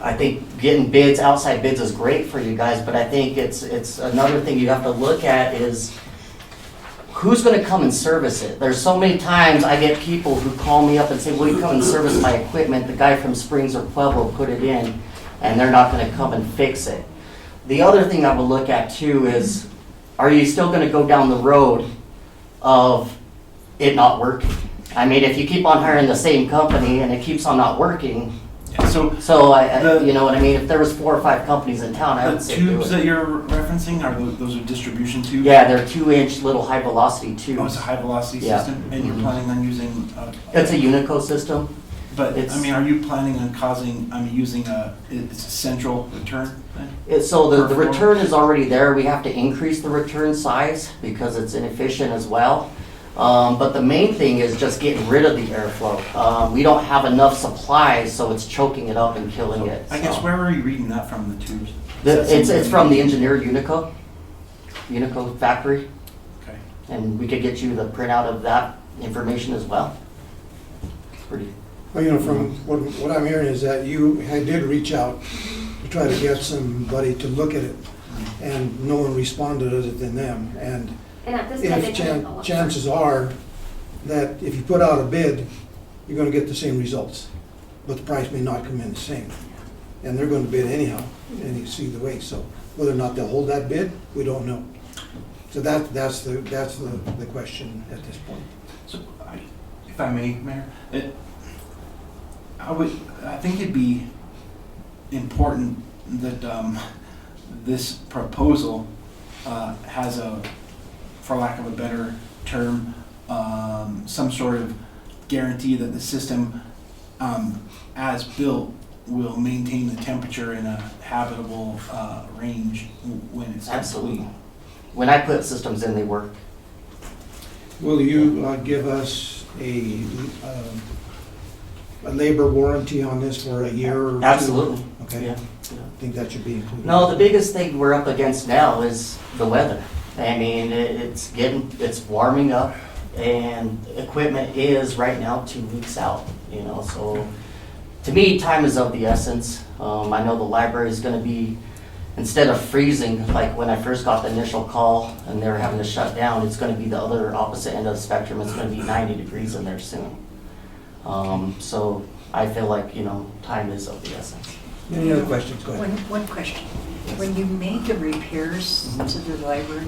I think getting bids, outside bids is great for you guys, but I think it's another thing you have to look at is who's gonna come and service it? There's so many times I get people who call me up and say, will you come and service my equipment? The guy from Springs or Pueblo put it in, and they're not gonna come and fix it. The other thing I would look at too is, are you still gonna go down the road of it not working? I mean, if you keep on hiring the same company and it keeps on not working, so I you know what I mean? If there was 4 or 5 companies in town, I would say do tubes it. that you're referencing, those are distribution tubes? Yeah, they're 2-inch little high velocity tubes. Oh, it's a high velocity Yeah. system, and you're planning on using? It's a Unico system. But, It's- I mean, are you planning on using it's a central return then? So the Per floor? return is already there. We have to increase the return size because it's inefficient as well. But the main thing is just getting rid of the airflow. We don't have enough supplies, so it's choking it up and killing it. I guess, where are you reading that from, the tubes? It's from the engineer Unico factory. Okay. And we could get you the printout of that information as well. It's pretty. Well, from what I'm hearing is that you did reach out to try to get somebody to look at it, and no one responded other than them. And at this time, they couldn't go up. chances are that if you put out a bid, you're gonna get the same results, but the price may not come in the same. And they're gonna bid anyhow, and you see the way. So whether or not they'll hold that bid, we don't know. So that's the question at this point. So, if I may, Mayor, I think it'd be important that this proposal has for lack of a better term, some sort of guarantee that the system, as built, will maintain the temperature in a habitable range when it's Absolutely. complete. When I put systems in, they work. Will you give us a labor warranty on this for a year or two? Absolutely. Okay. Yeah. I think that should be included. No, the biggest thing we're up against now is the weather. I mean, it's warming up, and equipment is right now 2 weeks out, so to me, time is of the essence. I know the library is gonna be, instead of freezing, like when I first got the initial call and they were having to shut down, it's gonna be the other opposite end of the spectrum. It's gonna be 90 degrees in there soon. So I feel like, time is of the essence. Any other questions? Go ahead. One question. When you make the repairs to the library,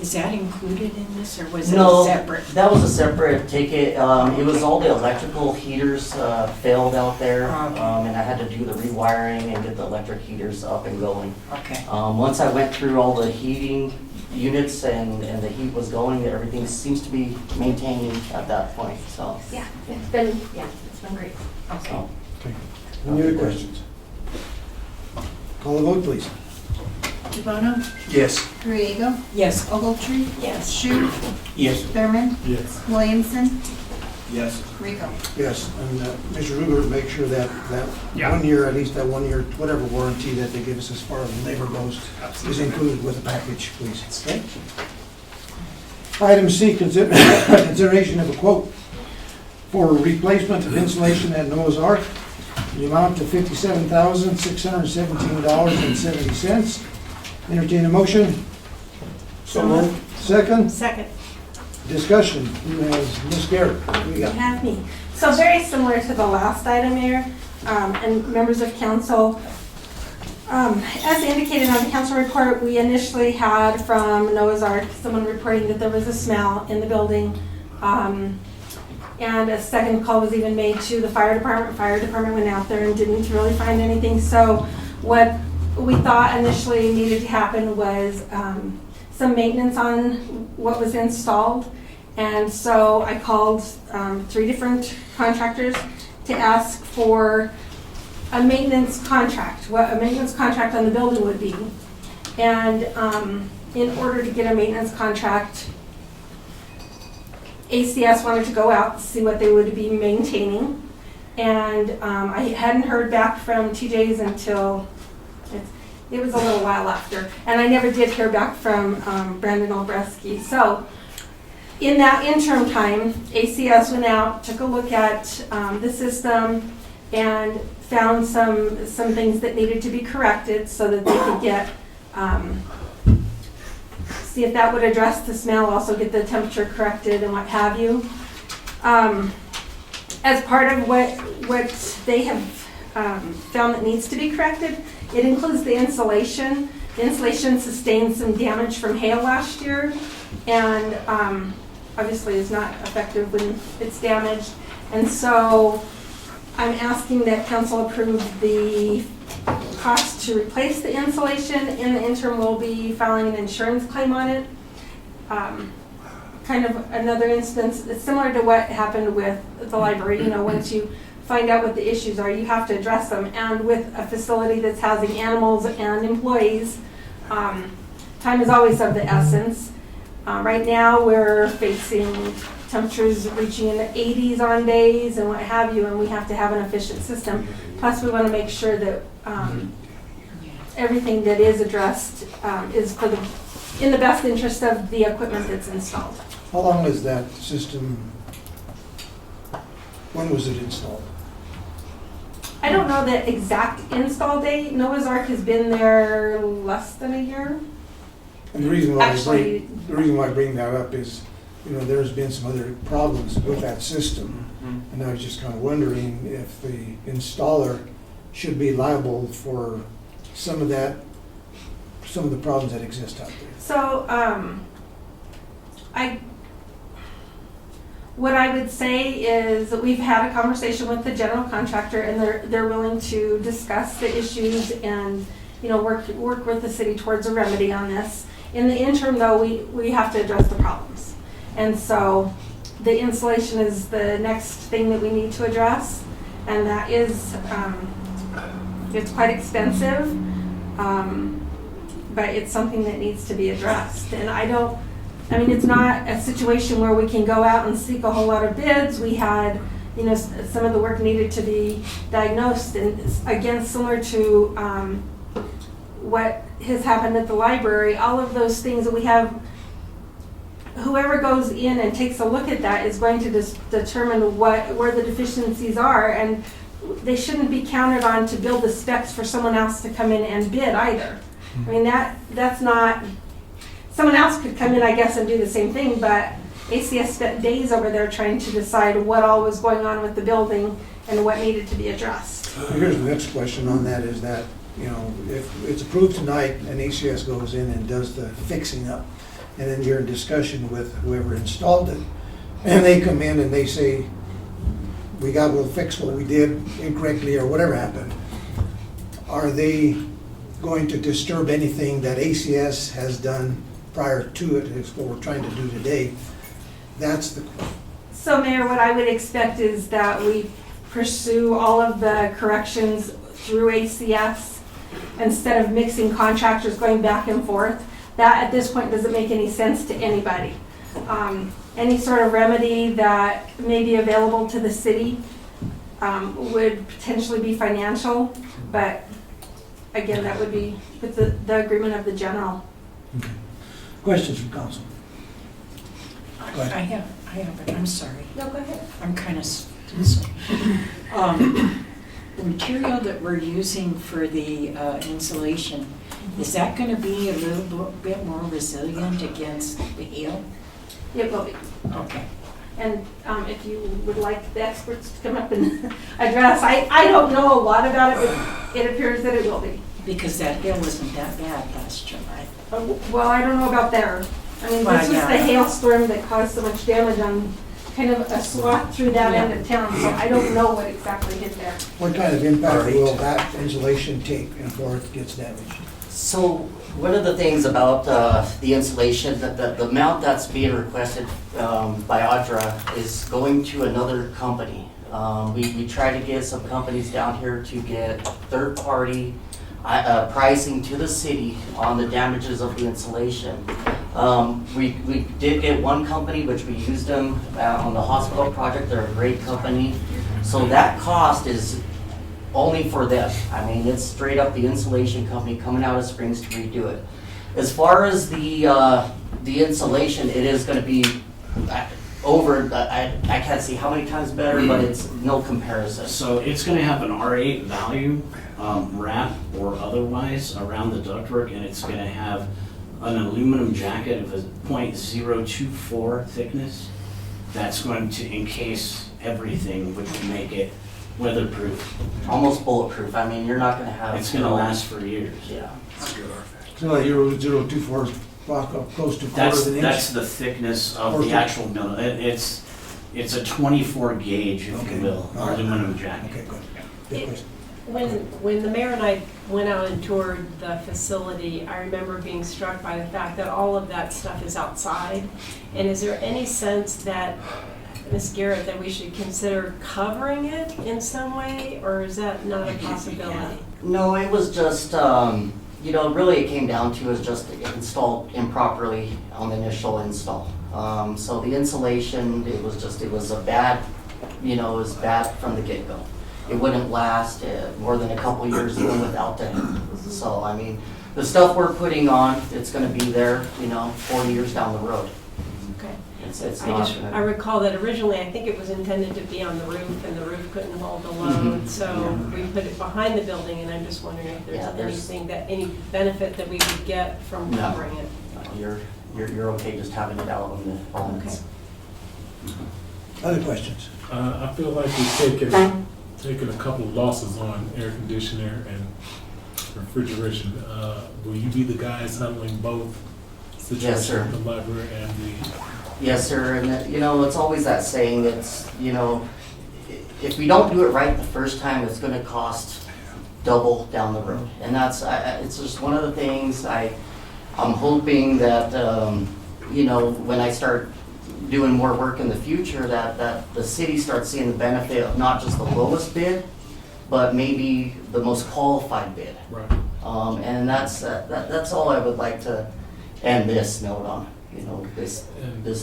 Is that included in this, or was it No, separate? that was a separate ticket. It was all the electrical heaters failed out there, Okay. and I had to do the rewiring and get the electric heaters up and going. Okay. Once I went through all the heating units and the heat was going, everything seems to be maintaining at that point, so. Yeah, it's been great. Okay. So. Any other questions? Call the vote, please. DeBono, Yes. Griego, Yes. Ogletree. Yes. Shu, Yes. Thurman, Yes. Williamson, Yes. Rico. Yes, and Mr. Ruger, make sure that Yeah. 1 year, at least that 1 year, whatever warranty that they give us as far as labor goes, is included with the package, please. Okay? Item C, consideration of a quote for replacement of insulation at Noah's Ark, the amount of $57,617.70. Entertain a motion. So moved. Second, Second. discussion. Ms. Garrett, what do you You got? have me. So very similar to the last item, Mayor, and members of council. As indicated on the council report, we initially had from Noah's Ark, someone reporting that there was a smell in the building. And a second call was even made to the fire department. Fire department went out there and didn't really find anything. So what we thought initially needed to happen was some maintenance on what was installed. And so I called 3 different contractors to ask for a maintenance contract, what a maintenance contract on the building would be. And in order to get a maintenance contract, ACS wanted to go out to see what they would be maintaining. And I hadn't heard back from TJ's until it was a little while after. And I never did hear back from Brandon Olbreski. So in that interim time, ACS went out, took a look at the system, and found some things that needed to be corrected so that they could get, see if that would address the smell, also get the temperature corrected and what have you. As part of what they have found that needs to be corrected, it includes the insulation. The insulation sustained some damage from hail last year, and obviously is not effective when it's damaged. And so I'm asking that council approve the cost to replace the insulation. In the interim, we'll be filing an insurance claim on it. Kind of another instance, it's similar to what happened with the library. You know, once you find out what the issues are, you have to address them. And with a facility that's housing animals and employees, time is always of the essence. Right now, we're facing temperatures reaching in the 80s on days and what have you, and we have to have an efficient system. Plus, we want to make sure that everything that is addressed is in the best interest of the equipment that's installed. How long is that system, when was it installed? I don't know the exact install date. Noah's Ark has been there less than a year. And the reason why Actually, I bring that up is, you know, there's been some other problems with that system. And I was just kind of wondering if the installer should be liable for some of the problems that exist out there. So, what I would say is that we've had a conversation with the general contractor, and they're willing to discuss the issues and, you know, work with the city towards a remedy on this. In the interim, though, we have to address the problems. And so the insulation is the next thing that we need to address, and that is, it's quite expensive, but it's something that needs to be addressed. And it's not a situation where we can go out and seek a whole lot of bids. We had, you know, some of the work needed to be diagnosed, and again, similar to what has happened at the library, all of those things that we have, whoever goes in and takes a look at that is going to determine where the deficiencies are, and they shouldn't be counted on to build the specs for someone else to come in and bid either. I mean, that's not, someone else could come in, I guess, and do the same thing, but ACS spent days over there trying to decide what all was going on with the building and what needed to be addressed. Here's the next question on that is that, you know, if it's approved tonight and ACS goes in and does the fixing up, and then you're in discussion with whoever installed it, and they come in and they say, we'll fix what we did incorrectly or whatever happened, are they going to disturb anything that ACS has done prior to it, is what we're trying to do today? That's the question. So Mayor, what I would expect is that we pursue all of the corrections through ACS instead of mixing contractors going back and forth. That at this point doesn't make any sense to anybody. Any sort of remedy that may be available to the city would potentially be financial, but again, that would be with the agreement of the general. Okay. Questions from council? Go I ahead. have it, I'm sorry. No, go ahead. I'm kind of, the material that we're using for the insulation, is that going to be a little bit more resilient against the hail? It will be. Okay. And if you would like the experts to come up and address, I don't know a lot about it, but it appears that it will be. Because that hail wasn't that bad last July. Well, I don't know about there. I mean, this was the hailstorm that caused so much damage on kind of a swath through that end of town, so I don't know what exactly hit there. What kind of impact will that insulation take before it gets damaged? So one of the things about the insulation, that the amount that's being requested by Audra is going to another company. We try to get some companies down here to get third-party pricing to the city on the damages of the insulation. We did get one company, which we used them on the hospital project. They're a great company. So that cost is only for them. I mean, it's straight up the insulation company coming out of Springs to redo it. As far as the insulation, it is going to be over, I can't see how many times better, but it's no comparison. So it's going to have an R8 value, wrap or otherwise, around the ductwork, and it's going to have an aluminum jacket of a .024 thickness that's going to encase everything, which will make it weatherproof. Almost bulletproof. I mean, you're not going to have... It's going to last for years. Yeah. So Euro 024 is close to quarter of an inch? That's the thickness of the actual mill. It's a 24 gauge, if you will, aluminum jacket. Okay, good. When the mayor and I went out and toured the facility, I remember being struck by the fact that all of that stuff is outside. And is there any sense that, Ms. Garrett, that we should consider covering it in some way, or is that not a possibility? No, it was just, you know, really it came down to is just installed improperly on the initial install. So the insulation, it was a bad, you know, it was bad from the get-go. It wouldn't last more than a couple years even without that. So, I mean, the stuff we're putting on, it's gonna be there, you know, 40 years down the road. Okay. It's I not gonna... I recall that originally, I think it was intended to be on the roof, and the roof couldn't hold the load, so we put it behind the building, and I'm just wondering if there's anything that, any benefit that we would get from covering it. You're okay just having it out on the elements. Okay. Other questions? I feel like we've taken a couple of losses on air conditioner and refrigeration. Will you be the guys handling both situations, Yes, sir. the library and the... Yes, sir, and you know, it's always that saying, it's, you know, if we don't do it right the first time, it's gonna cost double down the road. And that's, it's just one of the things I'm hoping that, you know, when I start doing more work in the future, that the city starts seeing the benefit of not just the lowest bid, but maybe the most qualified bid. Right. And that's all I would like to end this note on. You know, this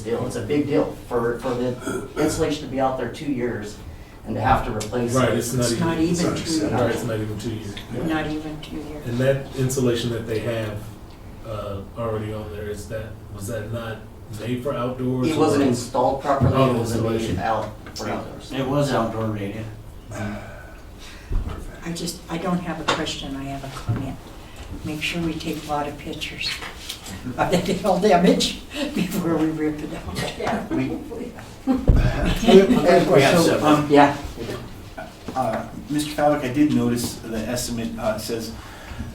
deal. It's a big deal for the insulation to be out there 2 years and to have to replace right, it. It's not even 2 years. Right, it's not even 2 years. Yeah. Not even 2 years. And that insulation that they have already on there, was that not made for outdoors? It wasn't installed properly. Oh, it was installation. made out for outdoors. It was outdoor rated. I don't have a question, I have a comment. Make sure we take a lot of pictures of the hail damage before we rip it out. Yeah. Mr. Fowler, I did notice the estimate says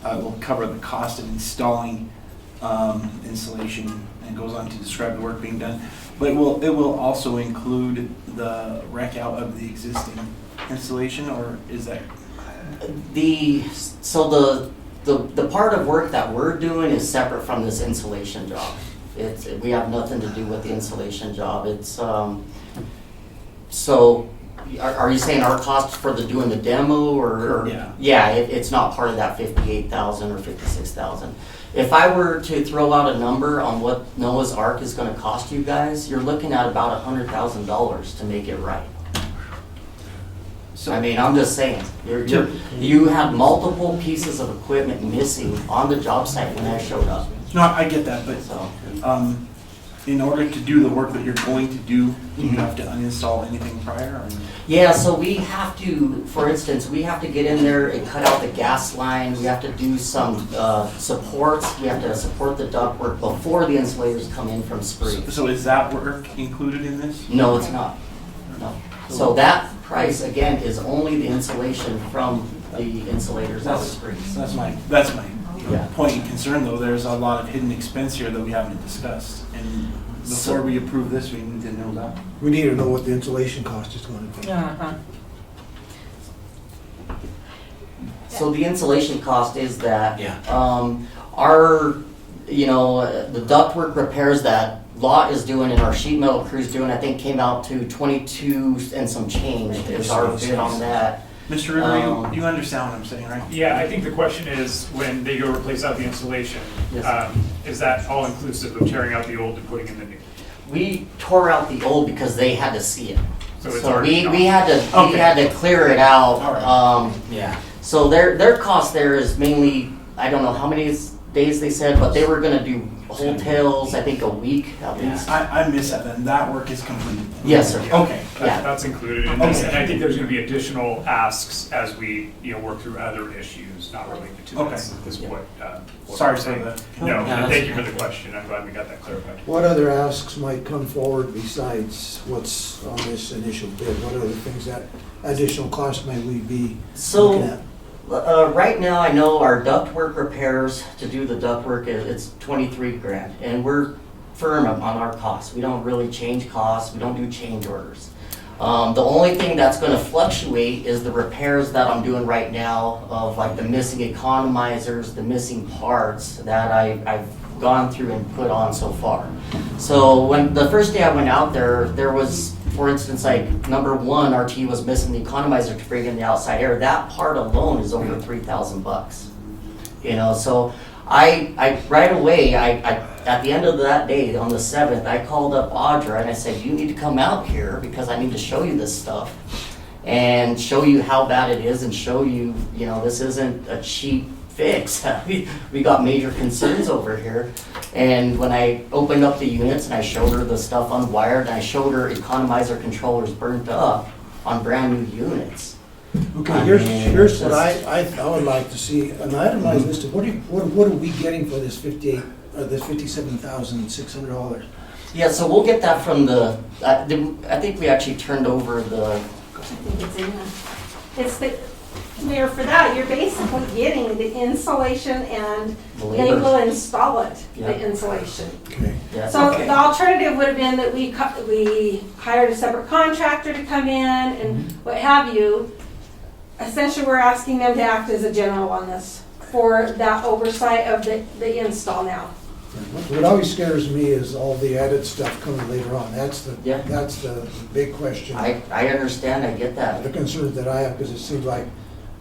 will cover the cost of installing insulation and goes on to describe the work being done. But it will also include the wreck out of the existing installation, or is that? The part of work that we're doing is separate from this insulation job. We have nothing to do with the insulation job. It's, so, are you saying our cost for doing the demo, or? Yeah. Yeah, it's not part of that 58,000 or 56,000. If I were to throw out a number on what Noah's Ark is gonna cost you guys, you're looking at about $100,000 to make it right. So, I mean, I'm just saying, you have multiple pieces of equipment missing on the job site when I showed up. no, I get that, but in order to do the work that you're going to do, do you have to uninstall anything prior? Or? Yeah, so we have to, for instance, we have to get in there and cut out the gas line. We have to do some supports. We have to support the ductwork before the insulators come in from Spree. So is that work included in this? No, it's not. No. So that price, again, is only the insulation from the insulators out of Spree. That's my point and concern, though. There's a lot of hidden expense here that we haven't discussed. And before we approve this, we need to know that. We need to know what the insulation cost is going to be. So the insulation cost is that Yeah. our, the ductwork repairs that Lot is doing and our sheet metal crew's doing, I think came out to 22 and some change is our bid on that. Mr. River, you understand what I'm saying, right? Yeah, I think the question is, when they go replace out the installation, is that all inclusive of tearing out the old and putting in the new? We tore out the old because they had to see it. So it's So already we had to clear it out. Yeah. So their cost there is mainly, I don't know how many days they said, but they were gonna do hotels, I think a week at least. I miss that then. That work is complete. Yes, sir. Okay. Yeah. That's included in this, and I think there's gonna be additional asks as we, work through other issues not related to this. This is what Sorry I'm for saying. the. No, thank you for the question. I'm glad we got that clarified. What other asks might come forward besides what's on this initial bid? What other things that additional cost may we be looking at? Right now, I know our ductwork repairs, to do the ductwork, it's 23 grand, and we're firm on our costs. We don't really change costs, we don't do change orders. The only thing that's gonna fluctuate is the repairs that I'm doing right now of like the missing economizers, the missing parts that I've gone through and put on so far. So when the first day I went out there was, for instance, like number one, RT was missing the economizer to bring in the outside air. That part alone is over $3,000. So I right away, at the end of that day, on the 7th, I called up Audra and I said, you need to come out here because I need to show you this stuff and show you how bad it is and show you, this isn't a cheap fix. We got major concerns over here. And when I opened up the units and I showed her the stuff unwired and I showed her economizer controllers burnt up on brand new units. Okay, here's what I would like to see, an itemized list of what are we getting for this $57,600? Yeah, so we'll get that from I think we actually turned over the. I think it's in there. It's the, Mayor, for that, you're basically getting the insulation and they will install it, the insulation. Okay. Yeah. So the alternative would have been that we hired a separate contractor to come in and what have you. Essentially, we're asking them to act as a general on this for that oversight of the install now. What always scares me is all the added stuff coming later on. That's the big question. I understand, I get that. The concern that I have, because it seems like,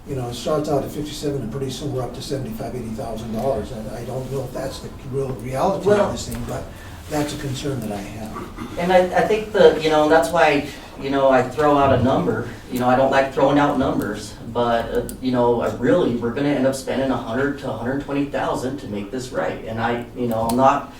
it starts out at 57 and pretty soon we're up to $75,000, $80,000. I don't know if that's the real reality of this thing, but that's a concern that I have. And I think that's why, I throw out a number. I don't like throwing out numbers, but, really, we're gonna end up spending $100,000 to $120,000 to make this right. And I'm not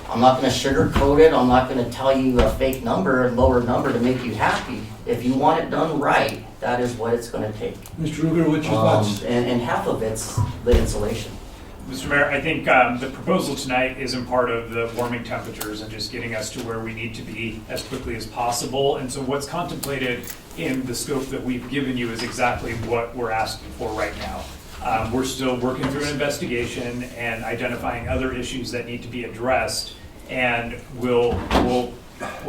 gonna sugarcoat it. I'm not gonna tell you a fake number, a lower number to make you happy. If you want it done right, that is what it's gonna take. Mr. Ruger, what's your thoughts? And half of it's the insulation. Mr. Mayor, I think the proposal tonight isn't part of the warming temperatures and just getting us to where we need to be as quickly as possible. And so what's contemplated in the scope that we've given you is exactly what we're asking for right now. We're still working through an investigation and identifying other issues that need to be addressed. And we'll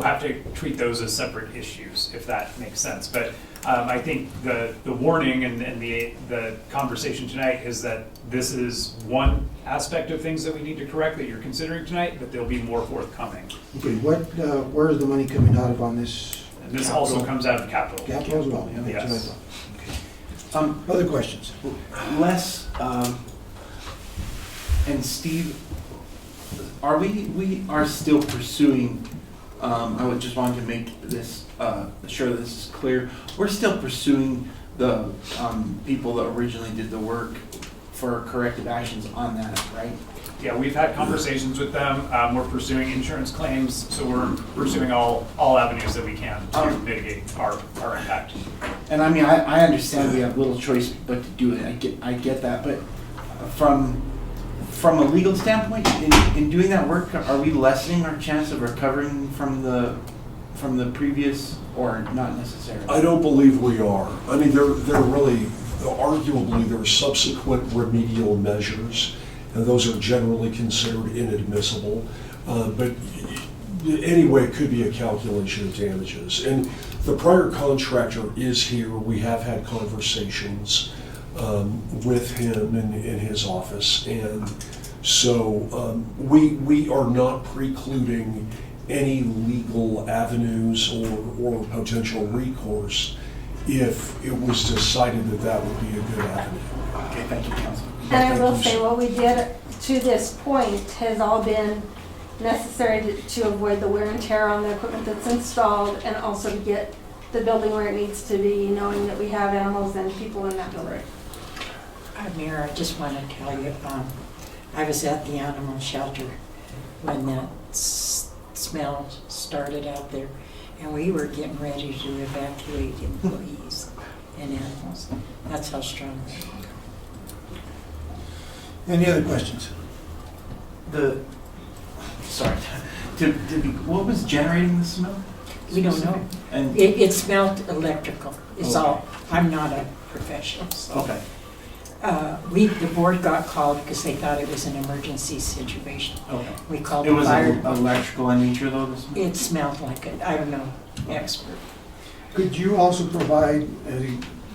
have to treat those as separate issues, if that makes sense. But I think the warning and the conversation tonight is that this is one aspect of things that we need to correct that you're considering tonight, but there'll be more forthcoming. Okay, where is the money coming out of on this? And this also comes out of capital. Capital as well, yeah, that's what I Yes. thought. Okay. Other questions? Les, and Steve, we are still pursuing, I would just want to make this, sure this is clear, we're still pursuing the people that originally did the work for corrective actions on that, right? Yeah, we've had conversations with them. We're pursuing insurance claims, so we're pursuing all avenues that we can to mitigate our impact. And I mean, I understand we have little choice but to do it. I get that, but from a legal standpoint, in doing that work, are we lessening our chance of recovering from the previous, or not necessarily? I don't believe we are. I mean, they're really, arguably, there are subsequent remedial measures, and those are generally considered inadmissible. But anyway, it could be a calculation of damages. And the prior contractor is here. We have had conversations with him in his office, and so we are not precluding any legal avenues or potential recourse if it was decided that that would be a good avenue. Okay, thank you, Council. And I will say, what we did to this point has all been necessary to avoid the wear and tear on the equipment that's installed, and also to get the building where it needs to be, knowing that we have animals and people in that building. Mayor, I just want to tell you, I was at the animal shelter when that smell started out there, and we were getting ready to evacuate employees and animals. That's how strong they are. Any other questions? What was generating the smell? We don't know. And It smelled electrical, is all. I'm not a professional. So. Okay. The board got called because they thought it was an emergency situation. Okay. We called It the was fire. electrical in nature, though. This It smelled like it. I don't know, expert. Could you also provide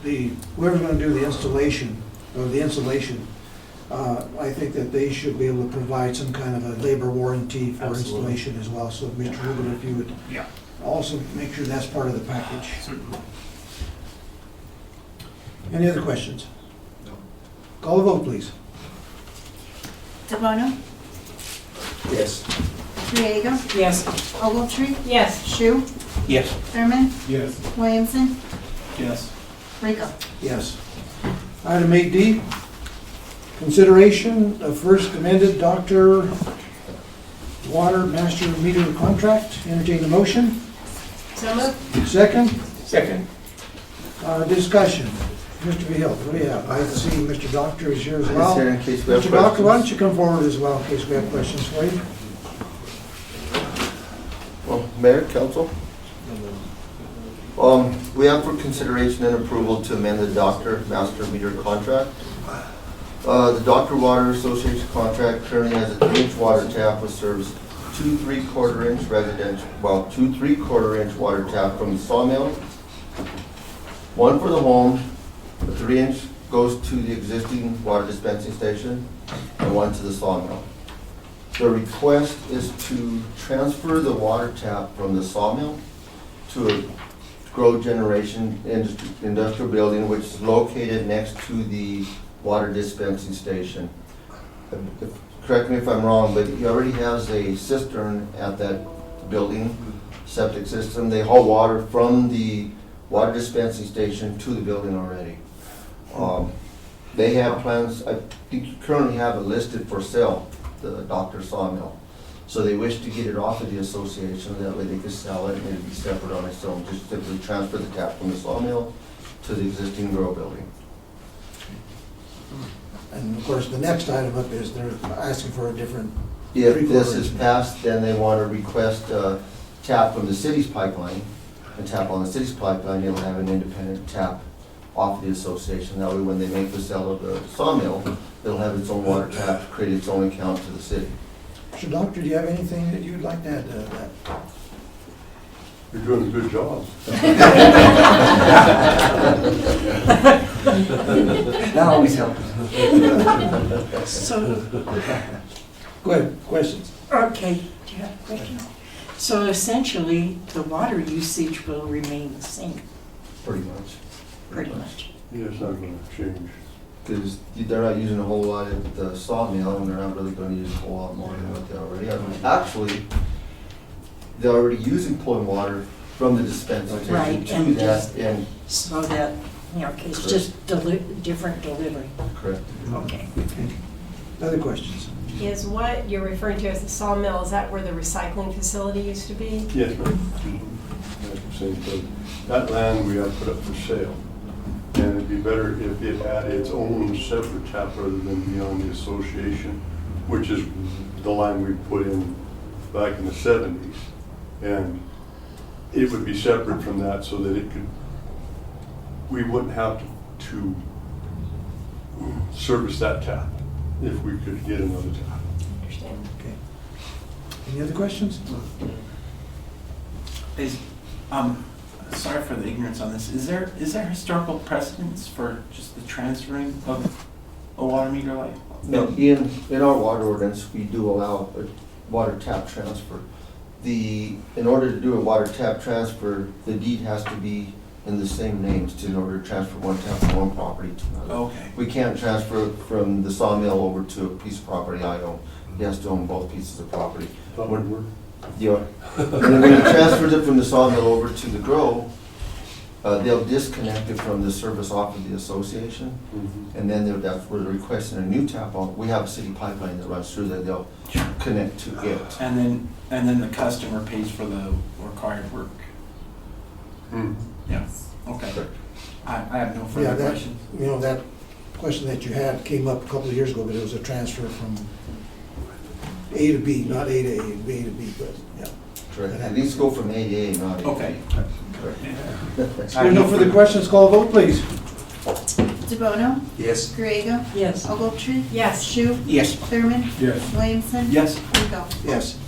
whoever's going to do the installation, or the insulation, I think that they should be able to provide some kind of a labor warranty for Absolutely. installation as well. So Mr. Rubin, if you would also make sure that's part of the package. Certainly. Any other questions? No. Call the vote, please. DeBono? Yes. Griego? Yes. Ogletree? Yes. Shu? Yes. Thurman? Yes. Williamson? Yes. Rico? Yes. Item 8D, consideration of first amended Dr. Water Master Meter Contract. Entertain the motion. So moved. Second, Second. discussion. Mr. Vihil, what do you have? I see Mr. Doctor is here as well. He's here in case we have Mr. Doctor, why don't questions. you come forward as well in case we have questions for you? Well, Mayor, Council, we have for consideration and approval to amend the Doctor Master Meter Contract. The Doctor Water Association contract currently has a 3-inch water tap which serves 2 3/4-inch residential, 2 3/4-inch water tap from the sawmill. One for the home, the 3-inch goes to the existing water dispensing station, and one to the sawmill. The request is to transfer the water tap from the sawmill to a grow generation industrial building which is located next to the water dispensing station. Correct me if I'm wrong, but he already has a cistern at that building, septic system. They haul water from the water dispensing station to the building already. They have plans, I think you currently have it listed for sale, the Dr. Sawmill. So they wish to get it off of the association, that way they could sell it and it'd be separate on its own. Just simply transfer the tap from the sawmill to the existing grow building. And of course, the next item up is they're asking for a different. If this is passed, then they want to request tap from the city's pipeline, and tap on the city's pipeline, it'll have an independent tap off the association. That way, when they make the sale of the sawmill, it'll have its own water tap to create its own account to the city. So Doctor, do you have anything that you'd like to add to that? You're doing a good job. That always helps. So, Go ahead, questions? okay, do you have questions? So essentially, the water usage will remain the same, Pretty much. pretty much. Yeah, it's not gonna change. Because they're not using a whole lot of the sawmill, and they're not really gonna use a whole lot more than what they already are. Actually, they're already using pulling water from the dispenser Right, to and that, just- and, So that, okay, it's just different delivery. correct. Okay. Other questions? Is what you're referring to as the sawmill, is that where the recycling facility used to be? Yes, ma'am. That's the same thing. That land we have put up for sale. And it'd be better if it had its own separate tap rather than be on the association, which is the line we put in back in the 70s. And it would be separate from that so that it could, we wouldn't have to service that tap if we could get another tap. Understand. Okay. Any other questions? Sorry for the ignorance on this. Is there historical precedence for just the transferring of a water meter like? No, in our water ordinance, we do allow a water tap transfer. In order to do a water tap transfer, the deed has to be in the same names in order to transfer one tap from one property to another. Okay. We can't transfer from the sawmill over to a piece of property I own. He has to own both pieces of property. That would work. Yeah. And then when he transfers it from the sawmill over to the grow, they'll disconnect it from the service off of the association. And then that's where they're requesting a new tap on. We have a city pipeline that runs through that, they'll connect to it. And then the customer pays for the required work. Yeah, okay. I have no Yeah, further that, questions. you know, that question that you had came up a couple of years ago, but it was a transfer from A to B, not A to A, B to B, but, yeah. Correct. At least go from A to A, not A to B. Okay. Correct. If there are no further questions, call a vote, please. DeBono? Yes. Griego? Yes. Ogletree? Yes. Shu? Yes. Thurman? Yes. Williamson? Yes. Rico? Yes.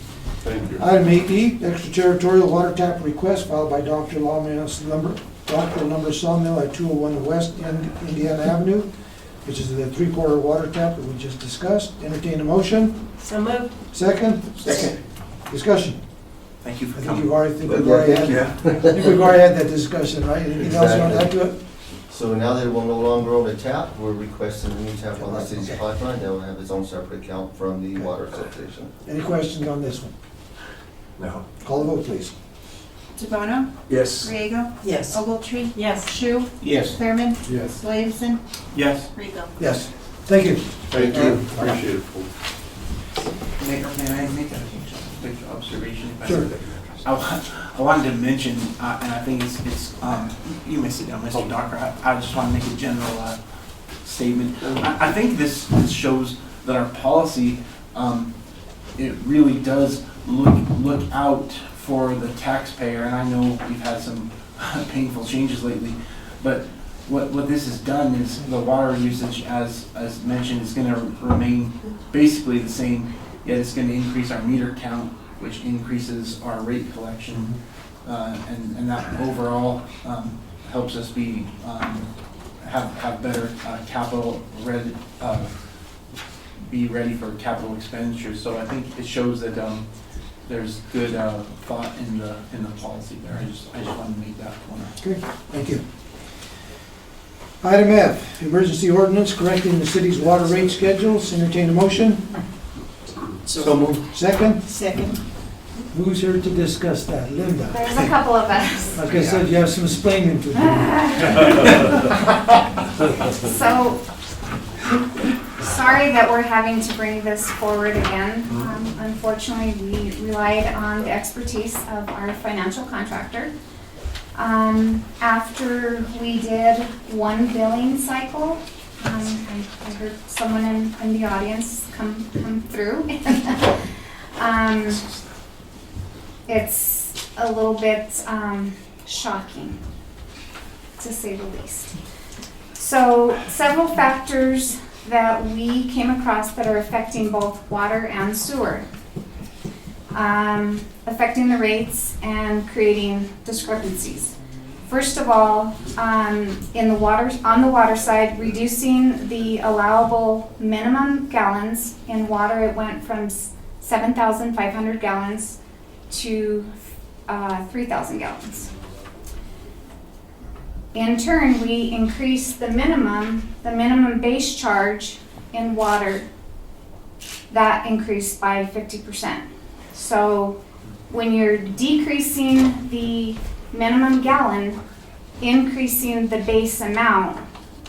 Thank you. Item 8E, extraterritorial water tap request filed by Dr. Lumber Sawmill at 201 West Indiana Avenue, which is the 3/4 water tap that we just discussed. Entertain a motion. So moved. Second? Second. Discussion. Thank you I for think coming. we've already had that discussion, right? Anything else you want to add to it? So now that it will no longer own a tap, we're requesting a new tap on the city's pipeline. They'll have its own separate account from the water association. Any questions on this one? No. Call the vote, please. DeBono? Yes. Griego? Yes. Ogletree? Yes. Shu? Yes. Thurman? Yes. Williamson? Yes. Rico? Yes. Thank you. Thank you. Appreciate it, folks. May I make a quick observation? if I Sure. may? I wanted to mention, and I think it's you may sit down, Mr. Docker. I just want to make a general statement. I think this shows that our policy, it really does look out for the taxpayer. And I know we've had some painful changes lately, but what this has done is the water usage, as mentioned, is going to remain basically the same. Yet it's going to increase our meter count, which increases our rate collection, and that overall helps us have better capital ready, be ready for capital expenditures. So I think it shows that there's good thought in the policy there. I just wanted to make that point. Okay, thank you. Item F, emergency ordinance correcting the city's water rate schedules. Entertain a motion. So moved. Second? Second. Who's here to discuss that? Linda? There's a couple of us. Like I said, you have some explaining to do. So, sorry that we're having to bring this forward again. Unfortunately, we relied on the expertise of our financial contractor. After we did one billing cycle, I heard someone in the audience come through. It's a little bit shocking, to say the least. So several factors that we came across that are affecting both water and sewer. affecting the rates and creating discrepancies. First of all, on the water side, reducing the allowable minimum gallons in water, it went from 7,500 gallons to 3,000 gallons. In turn, we increased the minimum base charge in water, that increased by 50%. So when you're decreasing the minimum gallon, increasing the base amount,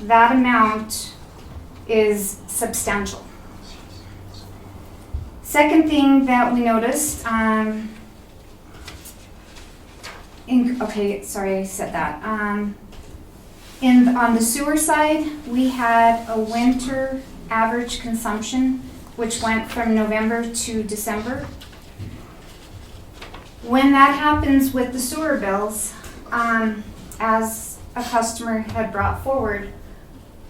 that amount is substantial. Second thing that we noticed, on the sewer side, we had a winter average consumption, which went from November to December. When that happens with the sewer bills, as a customer had brought forward,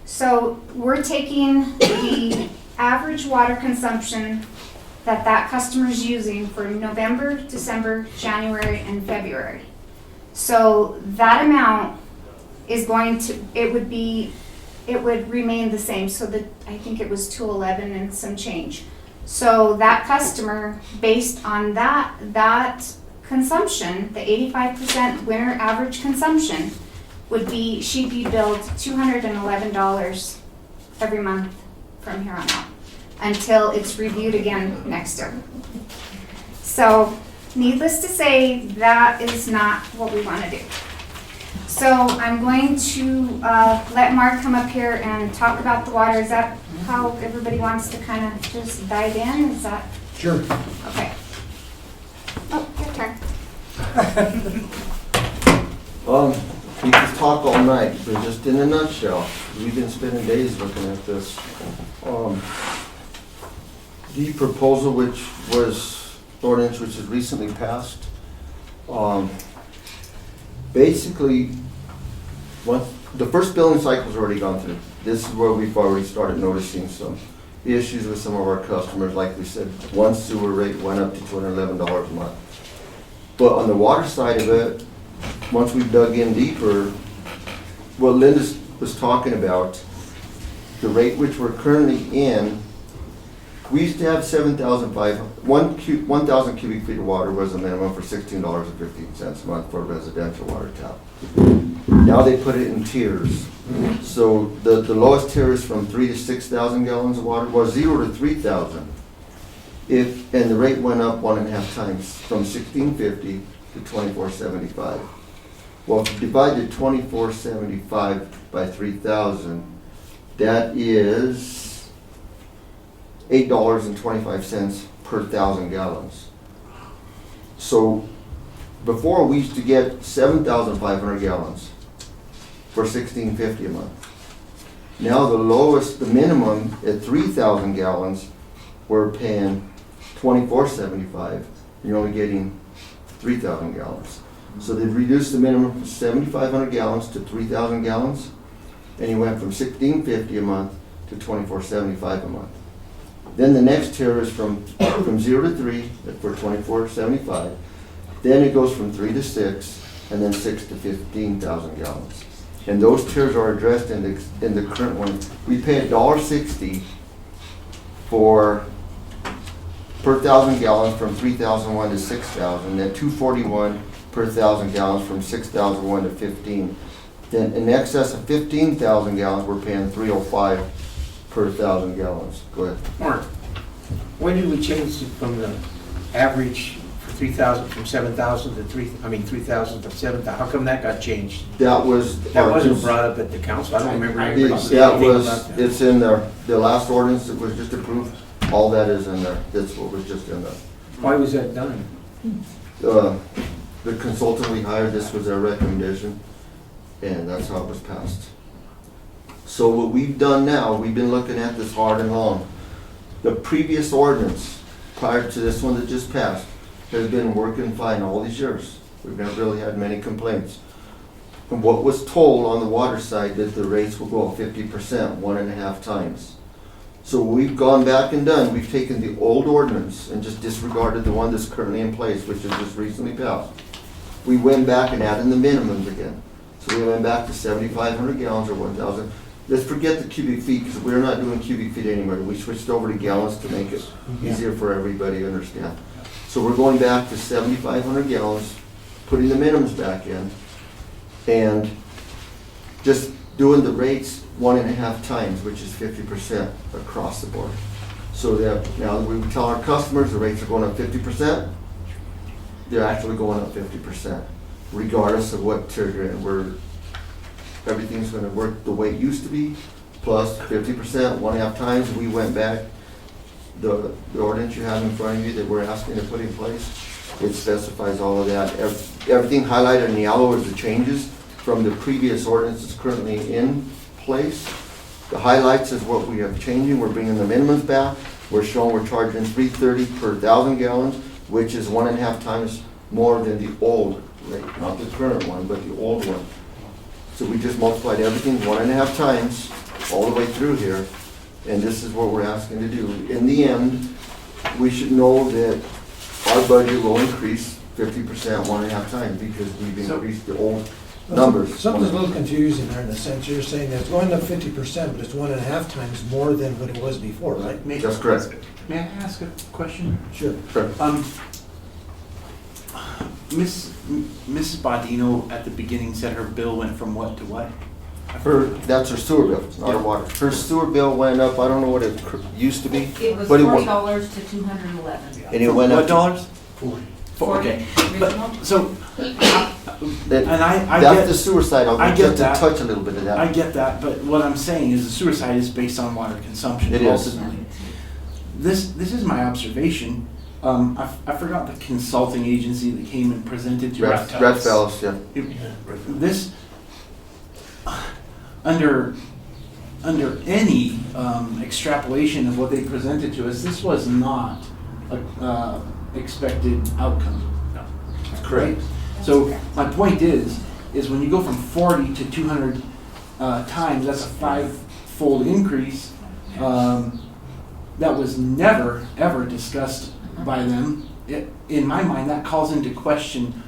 so we're taking the average water consumption that customer's using for November, December, January, and February. So that amount is it would remain the same. So I think it was 211 and some change. So that customer, based on that consumption, the 85% winter average consumption, she'd be billed $211 every month from here on out until it's reviewed again next year. So needless to say, that is not what we want to do. So I'm going to let Mark come up here and talk about the water. Is that how everybody wants to kind of just dive in? Is that? Sure. Okay. Oh, your turn. You can talk all night, but just in a nutshell, we've been spending days looking at this. The proposal, which was ordinance which was recently passed, basically, the first billing cycle's already gone through. This is where we've already started noticing some issues with some of our customers. Like we said, one sewer rate went up to $211 a month. But on the water side of it, once we dug in deeper, what Linda was talking about, the rate which we're currently in, we used to have 1,000 cubic feet of water was the minimum for $16.15 a month for a residential water tap. Now they put it in tiers. So the lowest tier is from 3,000 to 6,000 gallons of water, was 0 to 3,000. And the rate went up 1.5 times from $16.50 to $24.75. Well, if you divide the $24.75 by 3,000, that is $8.25 per 1,000 gallons. So before we used to get 7,500 gallons for $16.50 a month. Now the minimum at 3,000 gallons, we're paying $24.75. You're only getting 3,000 gallons. So they've reduced the minimum from 7,500 gallons to 3,000 gallons, and you went from $16.50 a month to $24.75 a month. Then the next tier is from 0 to 3 for $24.75. Then it goes from 3 to 6, and then 6 to 15,000 gallons. And those tiers are addressed in the current one. We pay $1.60 per 1,000 gallons from 3,001 to 6,000, then $2.41 per 1,000 gallons from 6,001 to 15. Then in excess of 15,000 gallons, we're paying $3.05 per 1,000 gallons. Go ahead. Mark, when did we change it from the average for 3,000 from 7,000 to 3,000 to 7,000? How come that got changed? That wasn't brought up at the council. I don't remember anybody saying anything about that. It's in there. The last ordinance that was just approved, all that is in there. That's what was just in there. Why was that done? The consultant we hired, this was their recommendation, and that's how it was passed. So what we've done now, we've been looking at this hard and long. The previous ordinance, prior to this one that just passed, has been working fine all these years. We've never really had many complaints. And what was told on the water side that the rates will go up 50%, 1.5 times. So what we've gone back and done, we've taken the old ordinance and just disregarded the one that's currently in place, which is just recently passed. We went back and added the minimums again. So we went back to 7,500 gallons or 1,000. Let's forget the cubic feet, because we're not doing cubic feet anymore. We switched over to gallons to make it easier for everybody to understand. So we're going back to 7,500 gallons, putting the minimums back in, and just doing the rates 1.5 times, which is 50% across the board. So that now we tell our customers the rates are going up 50%, they're actually going up 50%, regardless of what tier you're in. Everything's going to work the way it used to be, plus 50%, 1.5 times. We went back, the ordinance you have in front of you that we're asking to put in place, it specifies all of that. Everything highlighted in yellow is the changes from the previous ordinance that's currently in place. The highlights is what we are changing. We're bringing the minimums back. We're showing we're charging $3.30 per 1,000 gallons, which is 1.5 times more than the old rate, not the current one, but the old one. So we just multiplied everything 1.5 times all the way through here, and this is what we're asking to do. In the end, we should know that our budget will increase 50% 1.5 times because we've increased the old numbers. Something's a little confusing there in the sense you're saying that it's going up 50%, but it's 1.5 times more than what it was before, right? That's correct. May I ask a question? Sure. Mrs. Bodino at the beginning said her bill went from what to what? That's her sewer bill, not her water. Her sewer bill went up, I don't know what it used to be. It was but $40 to $211. And it went up. What dollars? 40. Okay. But, so, That's the sewer side. I'll get to touch a little bit of that. I get that, but what I'm saying is the sewer side is based on water consumption. It is. Ultimately. This is my observation. I forgot the consulting agency that came and presented to us. Red Fellows, yeah. This, under any extrapolation of what they presented to us, this was not a expected outcome. No. Correct. So my point is when you go from 40 to 200 times, that's a 5-fold increase. That was never, ever discussed by them. In my mind, that calls into question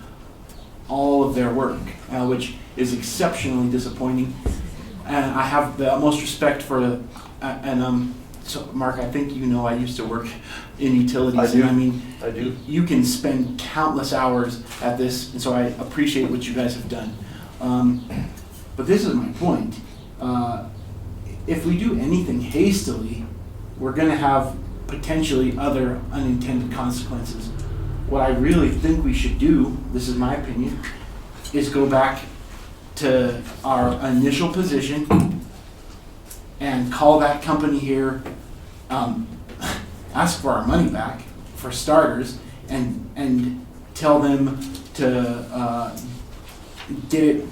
all of their work, which is exceptionally disappointing. And I have the utmost respect for, so Mark, I think you know I used to work in utilities. I do. And I mean, I do. You can spend countless hours at this, and so I appreciate what you guys have done. But this is my point. If we do anything hastily, we're going to have potentially other unintended consequences. What I really think we should do, this is my opinion, is go back to our initial position and call that company here, ask for our money back, for starters, and tell them to get it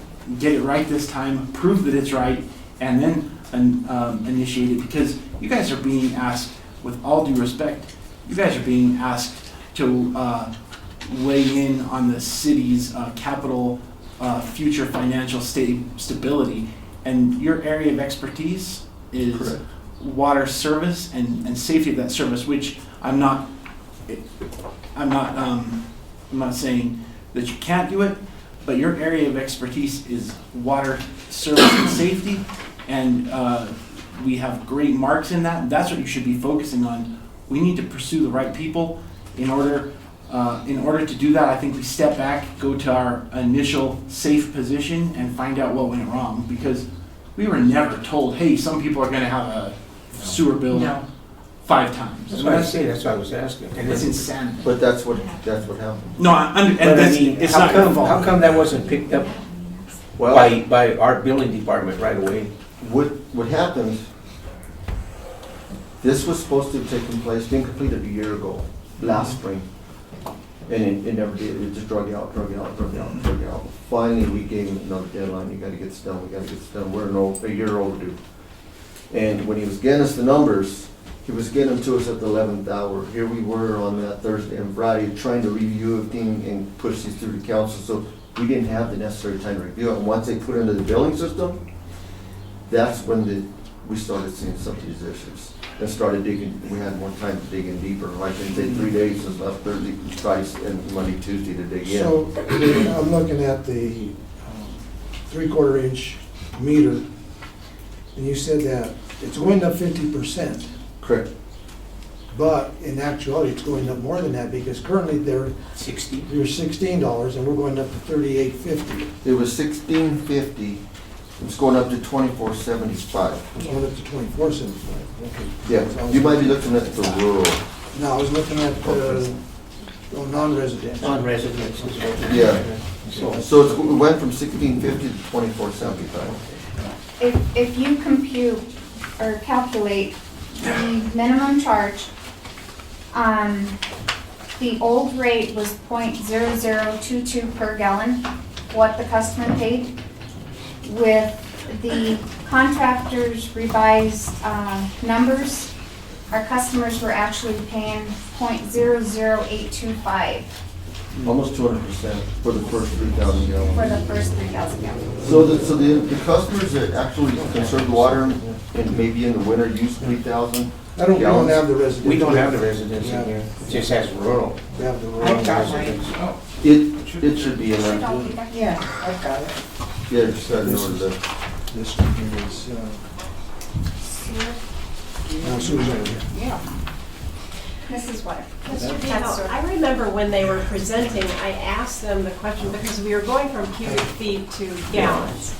right this time, prove that it's right, and then initiate it. Because you guys are being asked, with all due respect, you guys are being asked to weigh in on the city's capital future financial stability, and your area of expertise is Correct. Water service and safety of that service, which I'm not saying that you can't do it, but your area of expertise is water service and safety, and we have great marks in that. That's what you should be focusing on. We need to pursue the right people. In order to do that, I think we step back, go to our initial safe position, and find out what went wrong, because we were never told, hey, some people are going to have a sewer bill 5 times. That's what I say. That's what I was asking. And it's insanity. But that's what happened. No, it's not your fault. How come that wasn't picked up by our building department right away? What happened, this was supposed to have taken place, been completed a year ago, last spring. And it never did. It just drug out. Finally, we gave him another deadline. You gotta get this done. We're a year overdue. And when he was getting us the numbers, he was getting them to us at the 11th hour. Here we were on that Thursday and Friday trying to review everything and push these through the council. So we didn't have the necessary time to review it. And once they put it into the billing system, that's when we started seeing some of these issues. And started digging, we had more time to dig in deeper, like I say, 3 days was left Thursday, Friday, and Monday, Tuesday to dig in. So I'm looking at the 3/4 inch meter, and you said that it's going up 50%, Correct. but in actuality, it's going up more than that, because currently they're $16, and we're going up to $38.50. It was $16.50, it's going up to $24.75. It's going up to $24.75, okay. Yeah, you might be looking at the rural. No, I was looking at non-residential. Non-residents is what. Yeah, so it went from $16.50 to $24.75. If you compute or calculate the minimum charge, the old rate was .0022 per gallon, what the customer paid. With the contractor's revised numbers, our customers were actually paying .00825 Almost 200% for the first 3,000 gallons. for the first 3,000 gallons. So the customers that actually conserve water and maybe in the winter use 3,000 We don't gallons. have the residential. We don't have the residents in here, it just has rural. We have the I've rural got mine. residents. It should be in there. Yeah, I've got it. Yeah, just got to order the. This one here is, Sue's over here. Yeah. Mrs. Water. Mr. Dino, I remember when they were presenting, I asked them the question, because we were going from cubic feet to gallons.